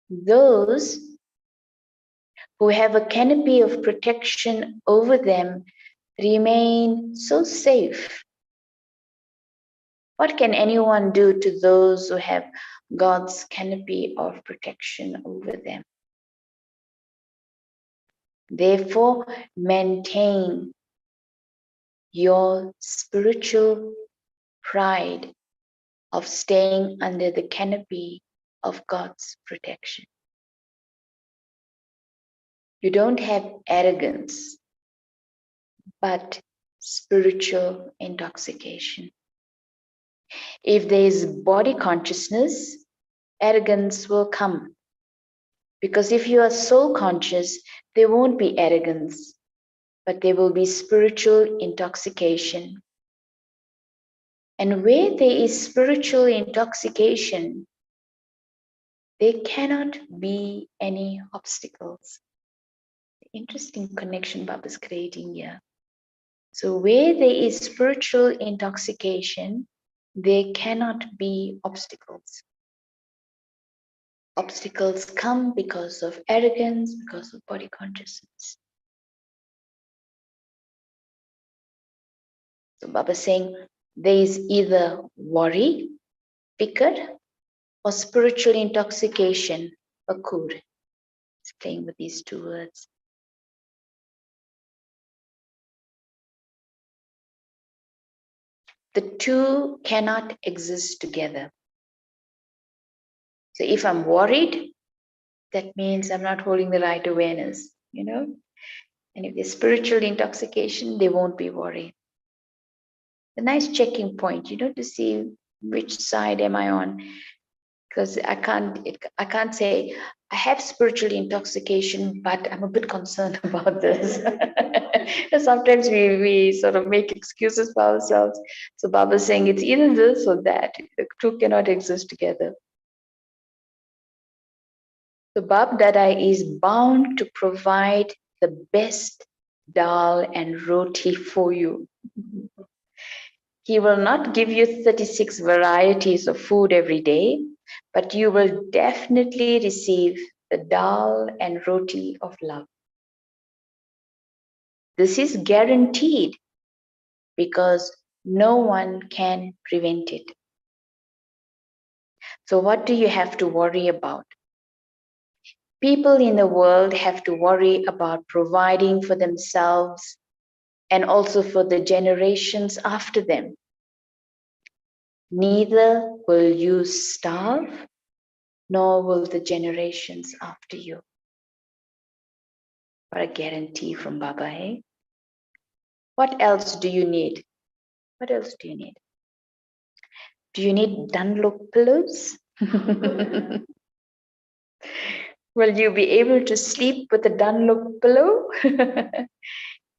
Those who have a canopy of protection over them remain so safe. What can anyone do to those who have God's canopy of protection over them? Therefore, maintain your spiritual pride of staying under the canopy of God's protection. You don't have arrogance, but spiritual intoxication. If there is body consciousness, arrogance will come. Because if you are soul conscious, there won't be arrogance, but there will be spiritual intoxication. And where there is spiritual intoxication, there cannot be any obstacles. Interesting connection Baba's creating here. So where there is spiritual intoxication, there cannot be obstacles. Obstacles come because of arrogance, because of body consciousness. So Baba is saying there is either worry, fikr, or spiritual intoxication, akur. It's playing with these two words. The two cannot exist together. So if I'm worried, that means I'm not holding the right awareness, And if there's spiritual intoxication, there won't be worry. A nice checking point, to see which side am I on. Because I can't say I have spiritual intoxication, but I'm a bit concerned about this. Sometimes we sort of make excuses for ourselves. So Baba's saying it's either this or that. The two cannot exist together. So Bab Dada is bound to provide the best dal and roti for you. He will not give you 36 varieties of food every day, but you will definitely receive the dal and roti of love. This is guaranteed because no one can prevent it. So what do you have to worry about? People in the world have to worry about providing for themselves and also for the generations after them. Neither will you starve, nor will the generations after you. What a guarantee from Baba, hey? What else do you need? What else do you need? Do you need Dunlop pillows? Will you be able to sleep with a Dunlop pillow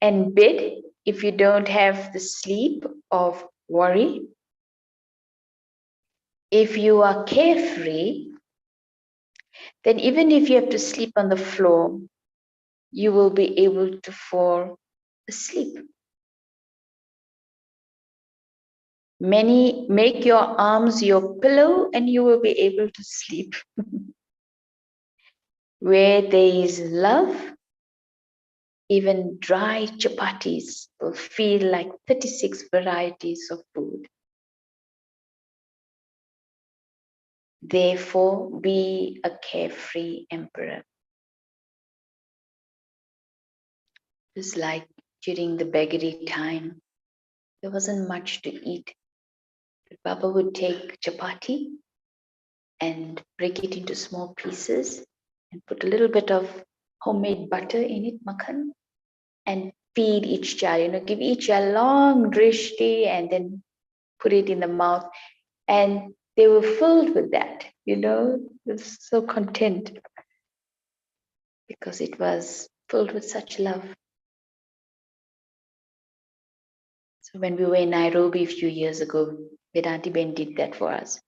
and bed if you don't have the sleep of worry? If you are carefree, then even if you have to sleep on the floor, you will be able to fall asleep. Many make your arms your pillow and you will be able to sleep. Where there is love, even dry chapatis will feel like 36 varieties of food. Therefore, be a carefree emperor. Just like during the beggary time. There wasn't much to eat. But Baba would take chapati and break it into small pieces and put a little bit of homemade butter in it, makhan, and feed each child, give each a long drishti and then put it in the mouth. And they were filled with that, they were so content because it was filled with such love. So when we were in Nairobi a few years ago, Vedanti Ben did that for us.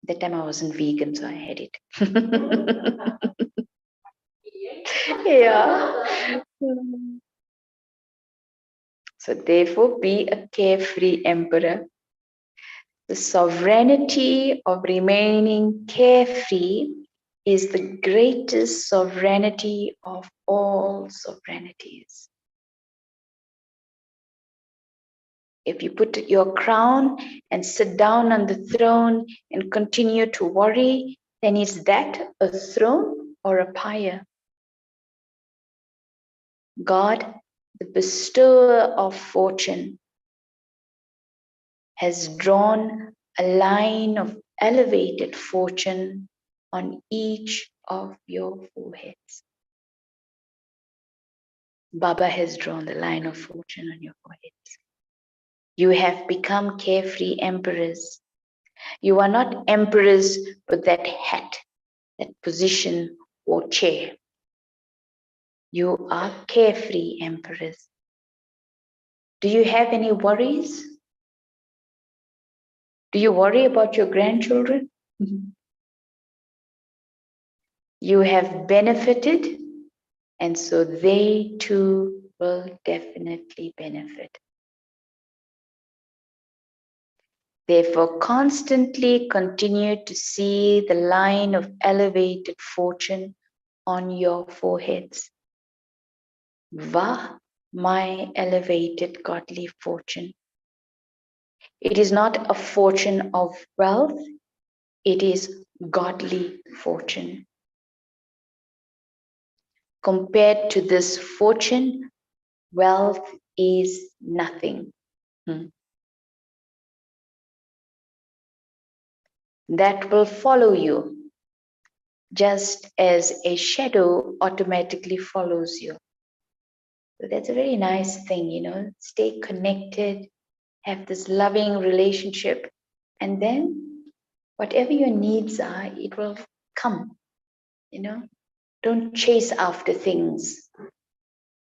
That time I wasn't vegan, so I had it. Yeah. So therefore, be a carefree emperor. The sovereignty of remaining carefree is the greatest sovereignty of all sovereignties. If you put your crown and sit down on the throne and continue to worry, then is that a throne or a pyre? God, the bestower of fortune, has drawn a line of elevated fortune on each of your foreheads. Baba has drawn the line of fortune on your foreheads. You have become carefree emperors. You are not emperors with that hat, that position or chair. You are carefree emperors. Do you have any worries? Do you worry about your grandchildren? You have benefited, and so they too will definitely benefit. Therefore, constantly continue to see the line of elevated fortune on your foreheads. Vah, my elevated godly fortune. It is not a fortune of wealth, it is godly fortune. Compared to this fortune, wealth is nothing. That will follow you, just as a shadow automatically follows you. So that's a very nice thing, stay connected, have this loving relationship, and then whatever your needs are, it will come, Don't chase after things.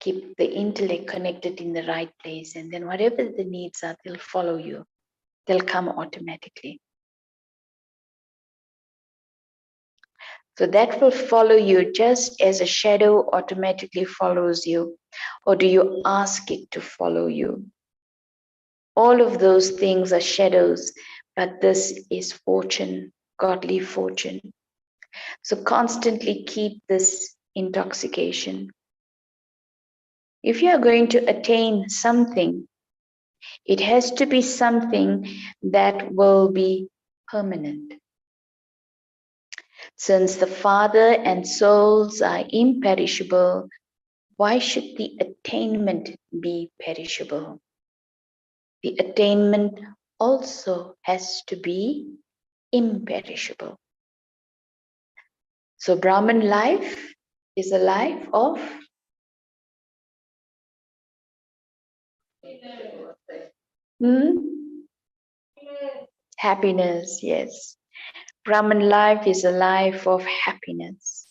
Keep the intellect connected in the right place, and then whatever the needs are, they'll follow you. They'll come automatically. So that will follow you just as a shadow automatically follows you. Or do you ask it to follow you? All of those things are shadows, but this is fortune, godly fortune. So constantly keep this intoxication. If you are going to attain something, it has to be something that will be permanent. Since the Father and souls are imperishable, why should the attainment be perishable? The attainment also has to be imperishable. So Brahman life is a life of happiness, yes. Brahman life is a life of happiness.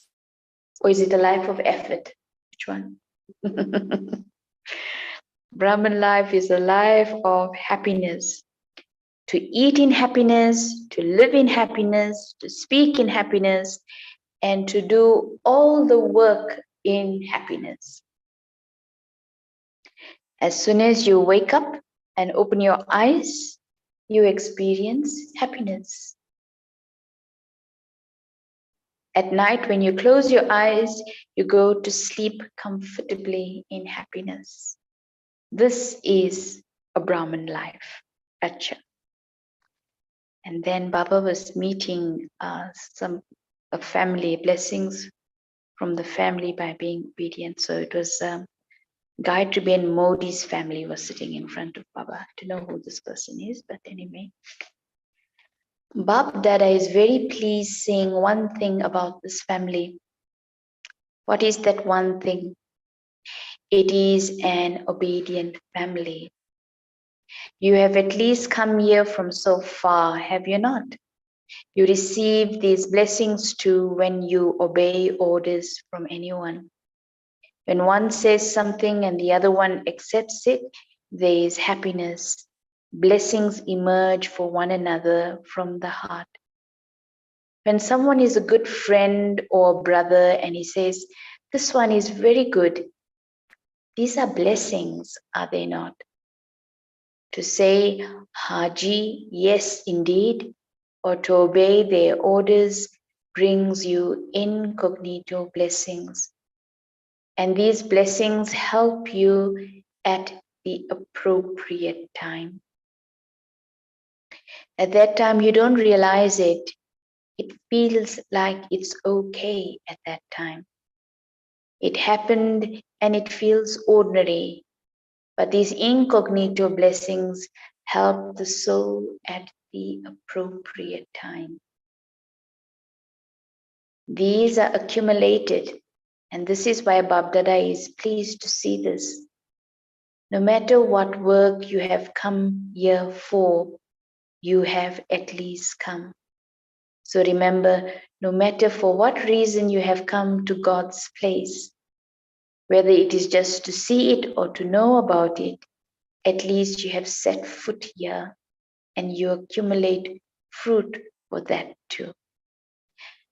Or is it a life of effort? Which one? Brahman life is a life of happiness. To eat in happiness, to live in happiness, to speak in happiness, and to do all the work in happiness. As soon as you wake up and open your eyes, you experience happiness. At night, when you close your eyes, you go to sleep comfortably in happiness. This is a Brahman life. Acha. And then Baba was meeting a family, blessings from the family by being obedient. So it was Gayatri and Modi's family was sitting in front of Baba. I don't know who this person is, but anyway. Bab Dada is very pleased saying one thing about this family. What is that one thing? It is an obedient family. You have at least come here from so far, have you not? You receive these blessings too when you obey orders from anyone. When one says something and the other one accepts it, there is happiness. Blessings emerge for one another from the heart. When someone is a good friend or brother and he says, "This one is very good," these are blessings, are they not? To say, "Haji, yes, indeed," or to obey their orders brings you incognito blessings. And these blessings help you at the appropriate time. At that time, you don't realize it. It feels like it's okay at that time. It happened and it feels ordinary. But these incognito blessings help the soul at the appropriate time. These are accumulated, and this is why Babdada is pleased to see this. No matter what work you have come here for, you have at least come. So remember, no matter for what reason you have come to God's place, whether it is just to see it or to know about it, at least you have set foot here and you accumulate fruit for that too.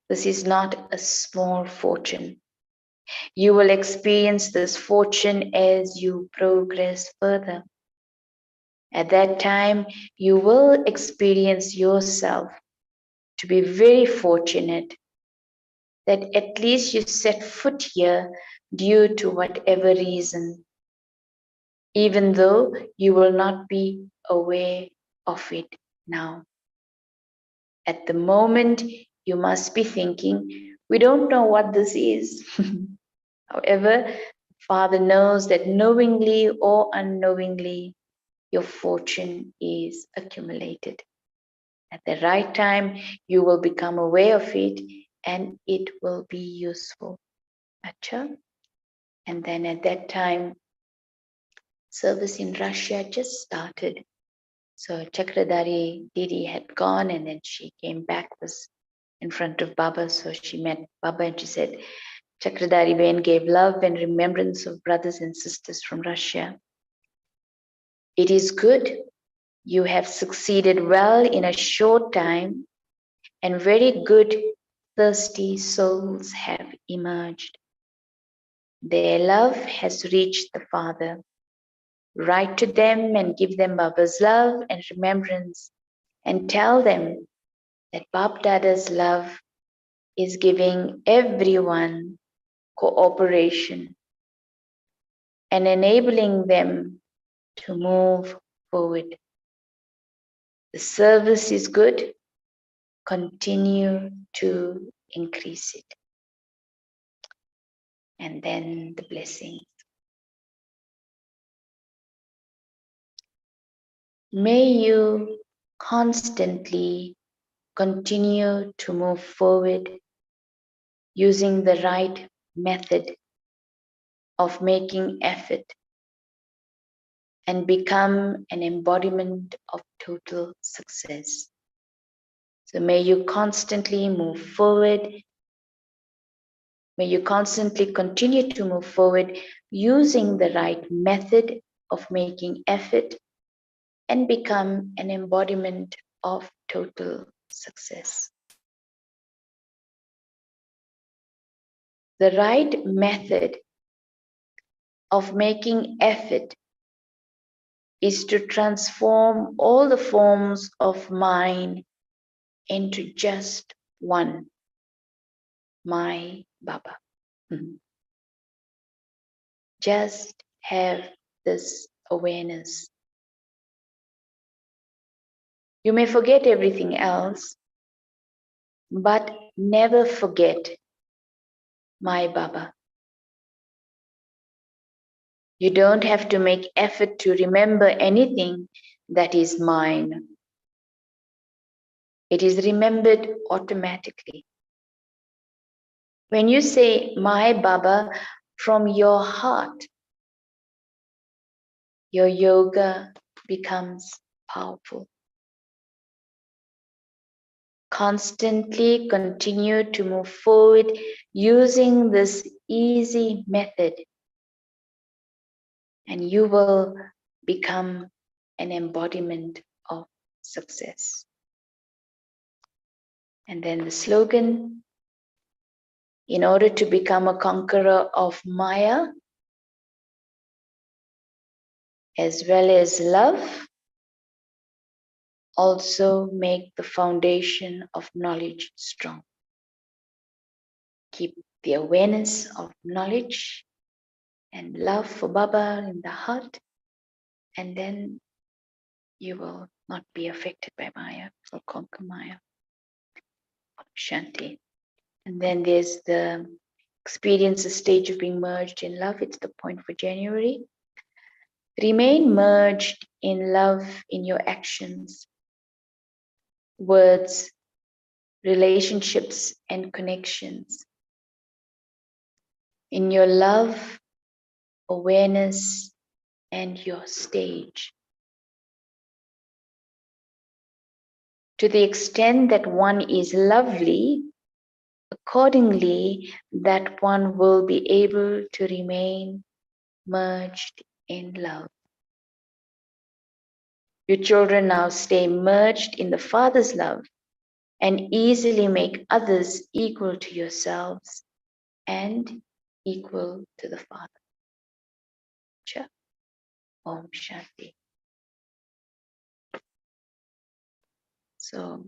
This is not a small fortune. You will experience this fortune as you progress further. At that time, you will experience yourself to be very fortunate that at least you set foot here due to whatever reason, even though you will not be aware of it now. At the moment, you must be thinking, we don't know what this is. However, Father knows that knowingly or unknowingly, your fortune is accumulated. At the right time, you will become aware of it and it will be useful. Acha. And then at that time, service in Russia just started. So Chakradari Didi had gone and then she came back, was in front of Baba. So she met Baba and she said, Chakradari Ben gave love and remembrance of brothers and sisters from Russia. It is good. You have succeeded well in a short time, and very good, thirsty souls have emerged. Their love has reached the Father. Write to them and give them Baba's love and remembrance, and tell them that Bab Dada's love is giving everyone cooperation and enabling them to move forward. The service is good. Continue to increase it. And then the blessings. May you constantly continue to move forward using the right method of making effort and become an embodiment of total success. So may you constantly move forward. May you constantly continue to move forward using the right method of making effort and become an embodiment of total success. The right method of making effort is to transform all the forms of mind into just one, my Baba. Just have this awareness. You may forget everything else, but never forget my Baba. You don't have to make effort to remember anything that is mine. It is remembered automatically. When you say, my Baba, from your heart, your yoga becomes powerful. Constantly continue to move forward using this easy method, and you will become an embodiment of success. And then the slogan, in order to become a conqueror of Maya, as well as love, also make the foundation of knowledge strong. Keep the awareness of knowledge and love for Baba in the heart, and then you will not be affected by Maya or conquer Maya. Shanti. And then there's the experience the stage of being merged in love. It's the point for January. Remain merged in love in your actions, words, relationships, and connections. In your love, awareness, and your stage. To the extent that one is lovely, accordingly, that one will be able to remain merged in love. Your children now stay merged in the Father's love and easily make others equal to yourselves and equal to the Father. Cha. Om Shanti. So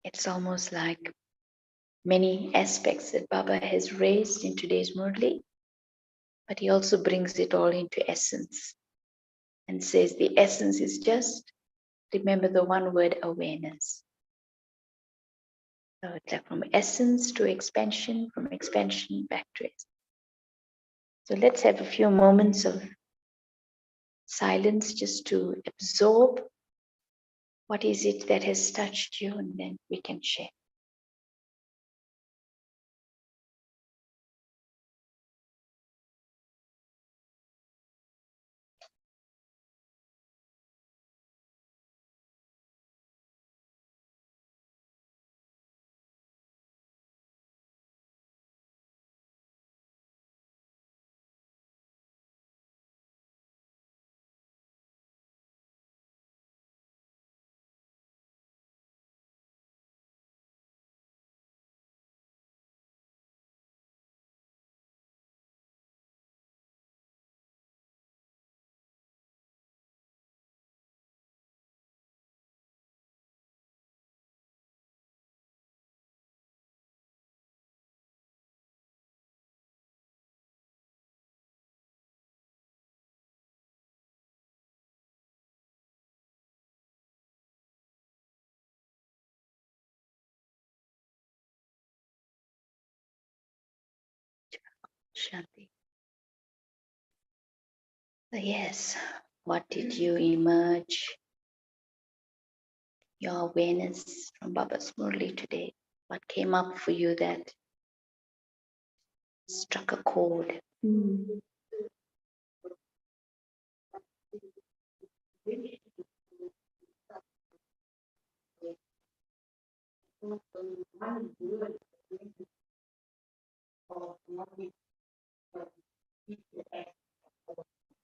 it's almost like many aspects that Baba has raised in today's Murli, but he also brings it all into essence and says the essence is just remember the one word awareness. So it's like from essence to expansion, from expansion back to essence. So let's have a few moments of silence just to absorb what is it that has touched you, and then we can share. Shanti. So yes, what did you emerge? Your awareness from Baba's Murli today. What came up for you that struck a chord?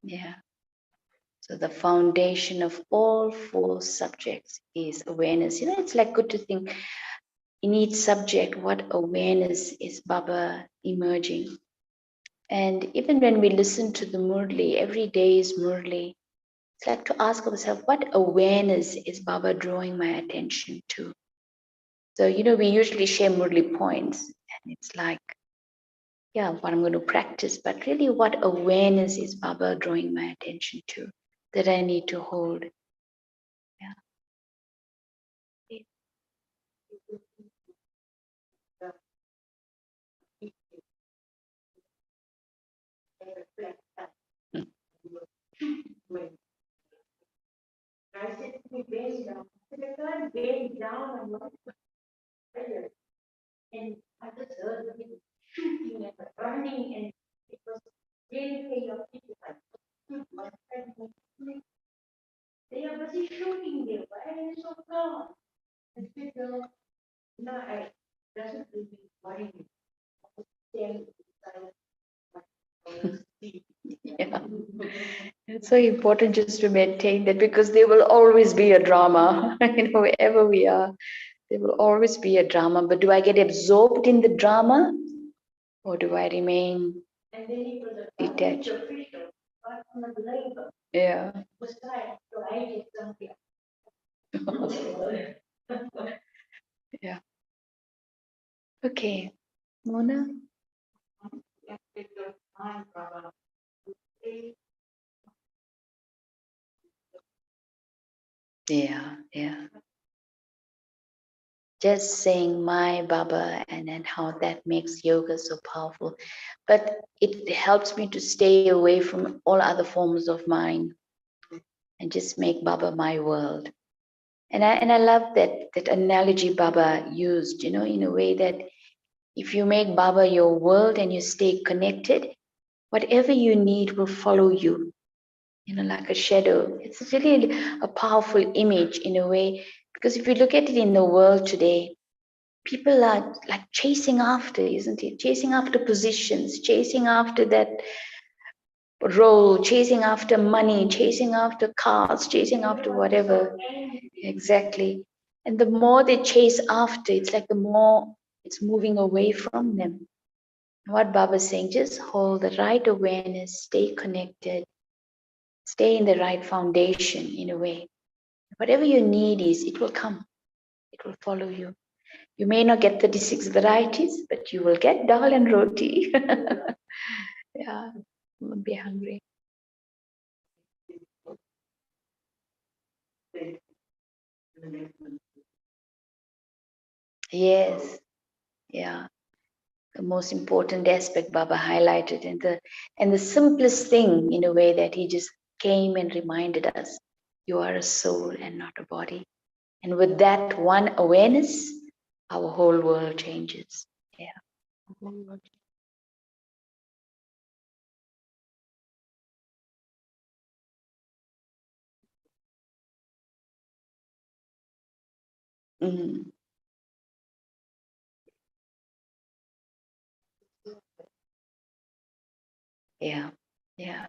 Yeah. So the foundation of all four subjects is awareness. You know, it's like good to think in each subject, what awareness is Baba emerging? And even when we listen to the Murli, every day is Murli, it's like to ask ourselves, what awareness is Baba drawing my attention to? So, you know, we usually share Murli points, and it's like, yeah, what I'm going to practice, but really what awareness is Baba drawing my attention to that I need to hold? Yeah. I said to me, bend down. I said, I can't bend down. I'm not tired. And I just heard him shooting and running, and it was really chaotic. They are busy shooting there. Why are you so calm? I said, no, I doesn't really worry me. Yeah. It's so important just to maintain that, because there will always be a drama. Wherever we are, there will always be a drama. But do I get absorbed in the drama, or do I remain detached? Yeah. Yeah. Okay. Mona? Yeah, yeah. Just saying my Baba, and then how that makes yoga so powerful. But it helps me to stay away from all other forms of mind and just make Baba my world. And I love that analogy Baba used, in a way that if you make Baba your world and you stay connected, whatever you need will follow you, like a shadow. It's really a powerful image in a way, because if you look at it in the world today, people are like chasing after, isn't it? Chasing after positions, chasing after that role, chasing after money, chasing after cars, chasing after whatever. Exactly. And the more they chase after, it's like the more it's moving away from them. What Baba's saying, just hold the right awareness, stay connected, stay in the right foundation in a way. Whatever your need is, it will come, it will follow you. You may not get 36 varieties, but you will get dal and roti. Yeah, you won't be hungry. Yes, yeah. The most important aspect Baba highlighted, and the simplest thing in a way that he just came and reminded us, you are a soul and not a body. And with that one awareness, our whole world changes. Yeah. Mm, yeah. Yeah.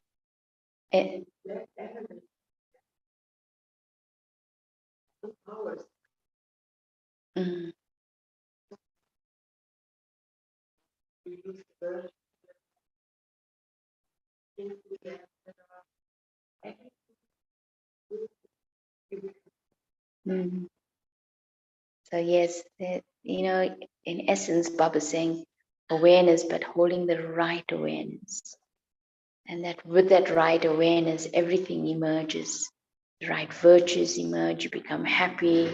And, mm, mm. So yes, in essence, Baba is saying awareness, but holding the right awareness. And that with that right awareness, everything emerges. The right virtues emerge, you become happy.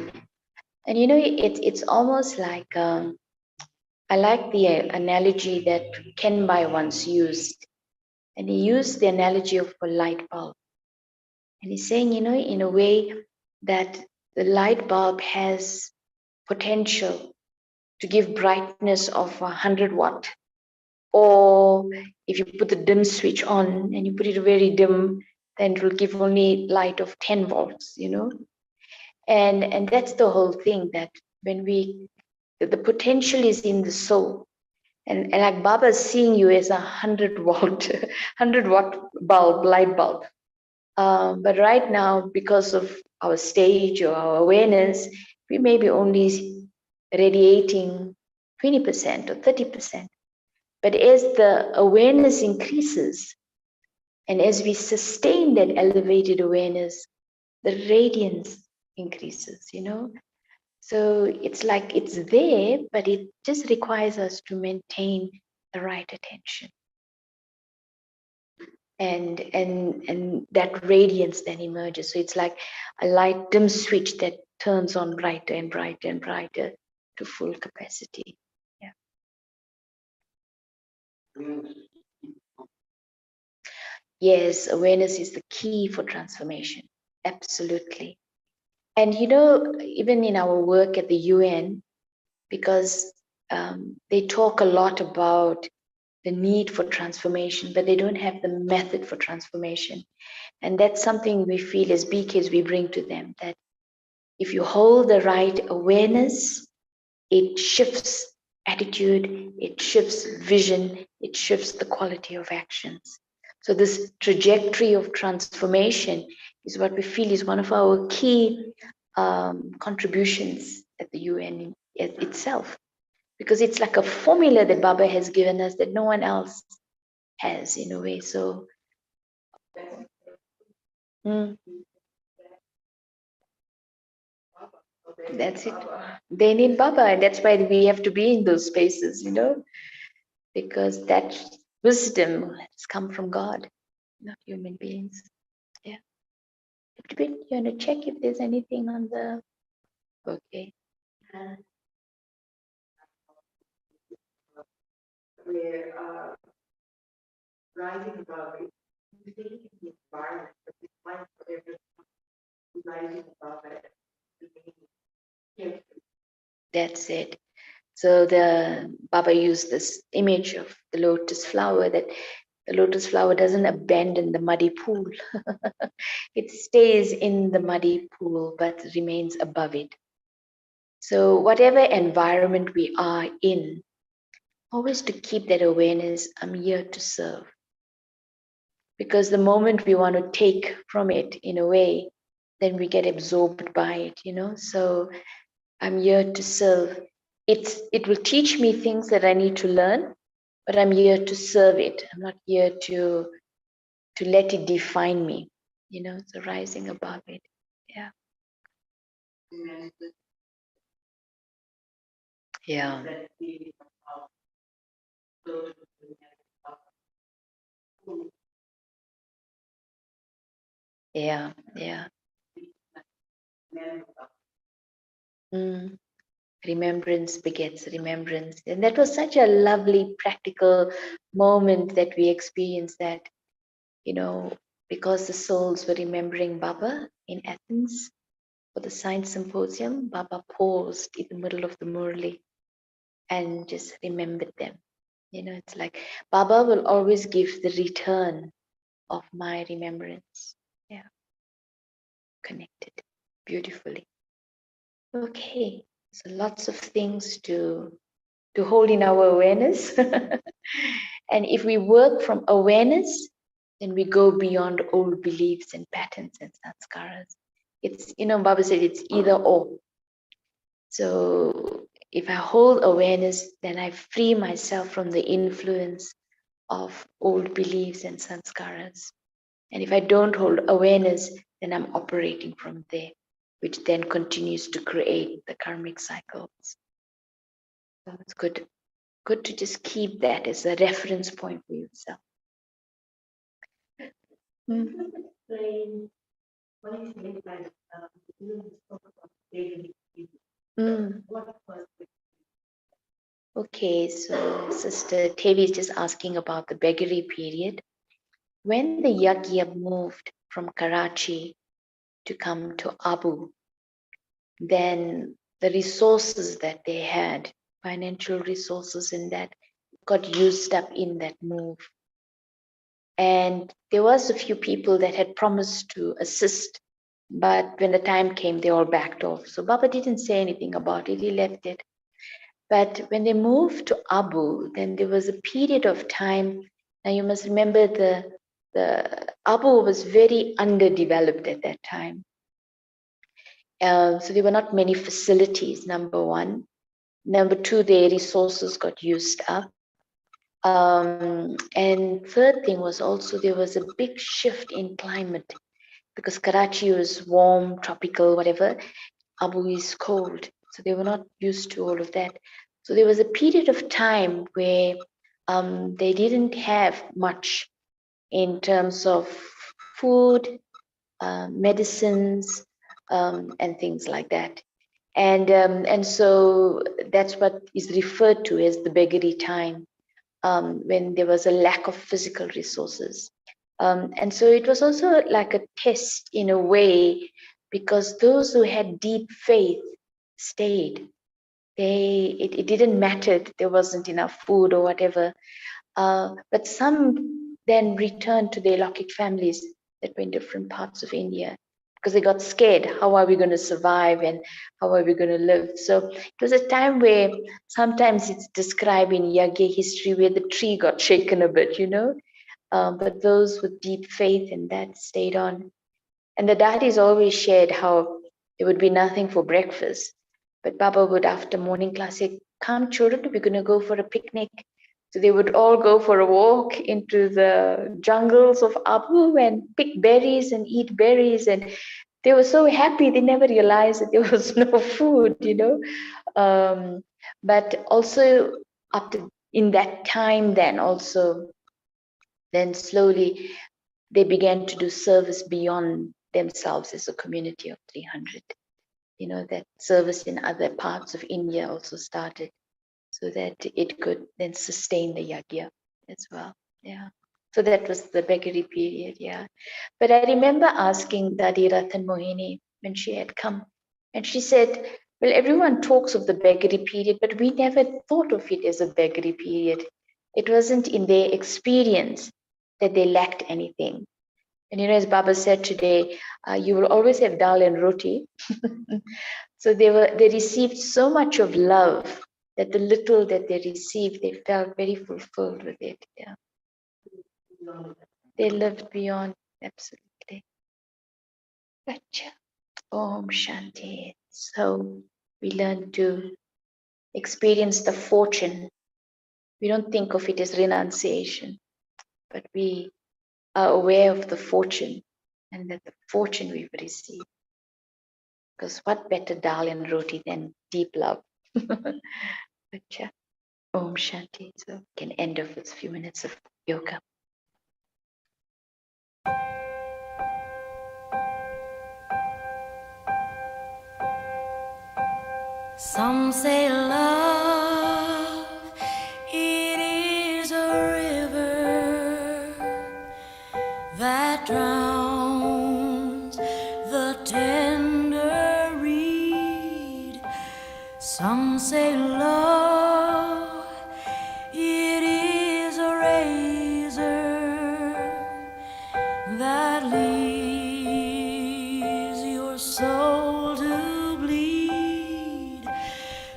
And it's almost like, I like the analogy that Ken Bai once used. And he used the analogy of a light bulb. And he's saying, in a way that the light bulb has potential to give brightness of 100 watt. Or if you put the dim switch on and you put it very dim, then it will give only light of 10 volts, And that's the whole thing, that when the potential is in the soul. And like Baba is seeing you as 100 watt, 100 watt bulb, light bulb. But right now, because of our stage or our awareness, we may be only radiating 20% or 30%. But as the awareness increases, and as we sustain that elevated awareness, the radiance increases, So it's like it's there, but it just requires us to maintain the right attention. And that radiance then emerges. So it's like a light dim switch that turns on brighter and brighter and brighter to full capacity. Yes, awareness is the key for transformation. Absolutely. And you know, even in our work at the UN, because they talk a lot about the need for transformation, but they don't have the method for transformation. And that's something we feel as BKs we bring to them, that if you hold the right awareness, it shifts attitude, it shifts vision, it shifts the quality of actions. So this trajectory of transformation is what we feel is one of our key contributions at the UN itself, because it's like a formula that Baba has given us that no one else has in a way. So mm, that's it. They need Baba, and that's why we have to be in those spaces, you know, because that wisdom has come from God, not human beings. Yeah. You want to check if there's anything on the. Okay. We're rising above it, being in the environment, but despite whatever rising above it, being careful. That's it. So the Baba used this image of the lotus flower, that the lotus flower doesn't abandon the muddy pool. It stays in the muddy pool but remains above it. So whatever environment we are in, always to keep that awareness, I'm here to serve. Because the moment we want to take from it in a way, then we get absorbed by it, you know. So I'm here to serve. It will teach me things that I need to learn, but I'm here to serve it. I'm not here to let it define me, you know. So rising above it. Yeah. Yeah. That feeling of close to the Yeah. Yeah. Mm. Remembrance begets remembrance. And that was such a lovely, practical moment that we experienced, that, you know, because the souls were remembering Baba in Athens for the Science Symposium, Baba paused in the middle of the Murli and just remembered them. You know, it's like Baba will always give the return of my remembrance. Yeah, connected beautifully. Okay, so lots of things to hold in our awareness. And if we work from awareness, then we go beyond old beliefs and patterns and sanskaras. It's, you know, Baba said it's either or. So if I hold awareness, then I free myself from the influence of old beliefs and sanskaras. And if I don't hold awareness, then I'm operating from there, which then continues to create the karmic cycles. So it's good to just keep that as a reference point for yourself. explain what is meant by you spoke about daily. What was the Okay, so Sister Tevi is just asking about the beggary period. When the Yagya moved from Karachi to come to Abu, then the resources that they had, financial resources in that, got used up in that move. And there was a few people that had promised to assist, but when the time came, they all backed off. So Baba didn't say anything about it, he left it. But when they moved to Abu, then there was a period of time. Now you must remember the Abu was very underdeveloped at that time. So there were not many facilities, number one. Number two, their resources got used up. And third thing was also there was a big shift in climate, because Karachi was warm, tropical, whatever. Abu is cold. So they were not used to all of that. So there was a period of time where they didn't have much in terms of food, medicines, and things like that. And so that's what is referred to as the beggary time, when there was a lack of physical resources. And so it was also like a test in a way, because those who had deep faith stayed. It didn't matter that there wasn't enough food or whatever. But some then returned to their Lokik families that were in different parts of India, because they got scared. How are we going to survive and how are we going to live? So it was a time where sometimes it's described in Yagya history where the tree got shaken a bit, but those with deep faith in that stayed on. And the daddies always shared how there would be nothing for breakfast. But Baba would, after morning class, say, "Come, children, we're going to go for a picnic." So they would all go for a walk into the jungles of Abu and pick berries and eat berries. And they were so happy, they never realized that there was no food. But also, after in that time, then slowly they began to do service beyond themselves as a community of 300. That service in other parts of India also started, so that it could then sustain the yagya as well. Yeah. So that was the beggary period. Yeah. But I remember asking Dadi Ratan Mohini when she had come, and she said, "Well, everyone talks of the beggary period, but we never thought of it as a beggary period. It wasn't in their experience that they lacked anything." And as Baba said today, you will always have dal and roti. So they received so much of love that the little that they received, they felt very fulfilled with it. Yeah. They lived beyond, absolutely. Gotcha. Om Shanti. So we learn to experience the fortune. We don't think of it as renunciation, but we are aware of the fortune, and that the fortune we've received. Because what better dal and roti than deep love? Gotcha. Om Shanti. So we can end off with a few minutes of yoga. Some say love, it is a river that drowns the tender reed. Some say love, it is a razor that leaves your soul to bleed.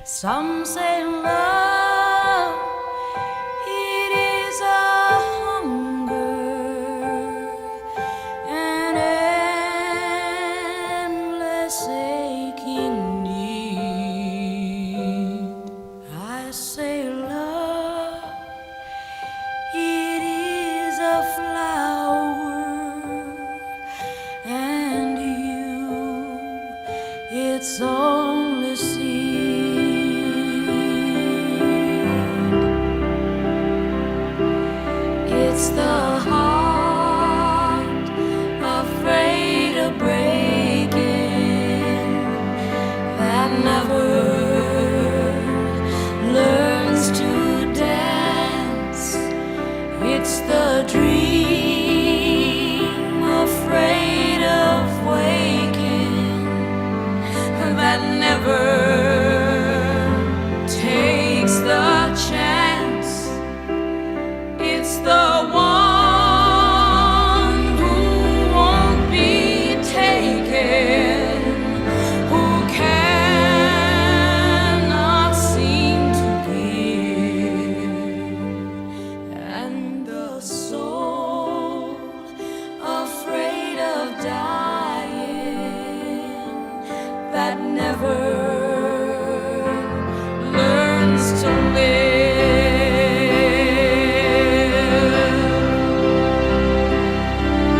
Some say love, it is a hunger, an endless aching need. I say love, it is a flower, and you, its only seed. It's the heart afraid of breaking that never learns to dance. It's the dream afraid of waking that never takes the chance. It's the one who won't be taken, who cannot seem to give, and the soul afraid of dying that never learns to live.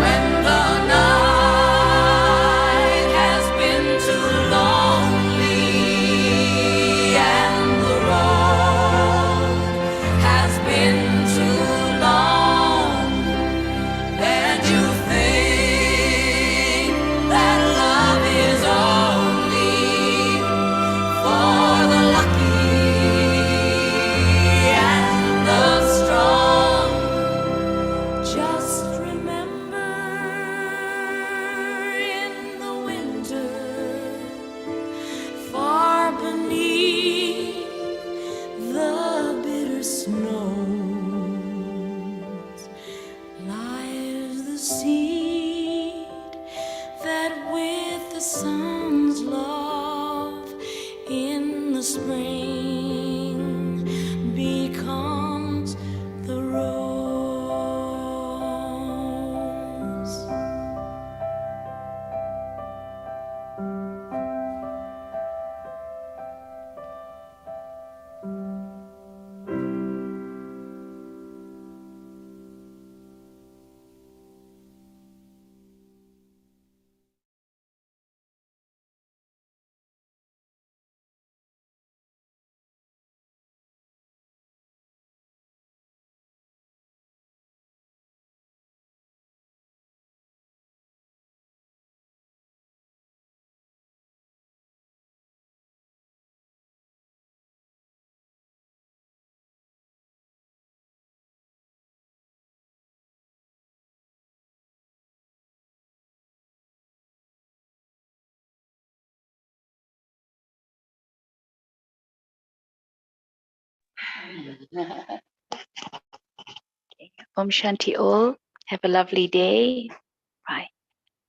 When the night has been too lonely and the road has been too long, and you think that love is only sun's love in the spring becomes the rose. Om Shanti all. Have a lovely day.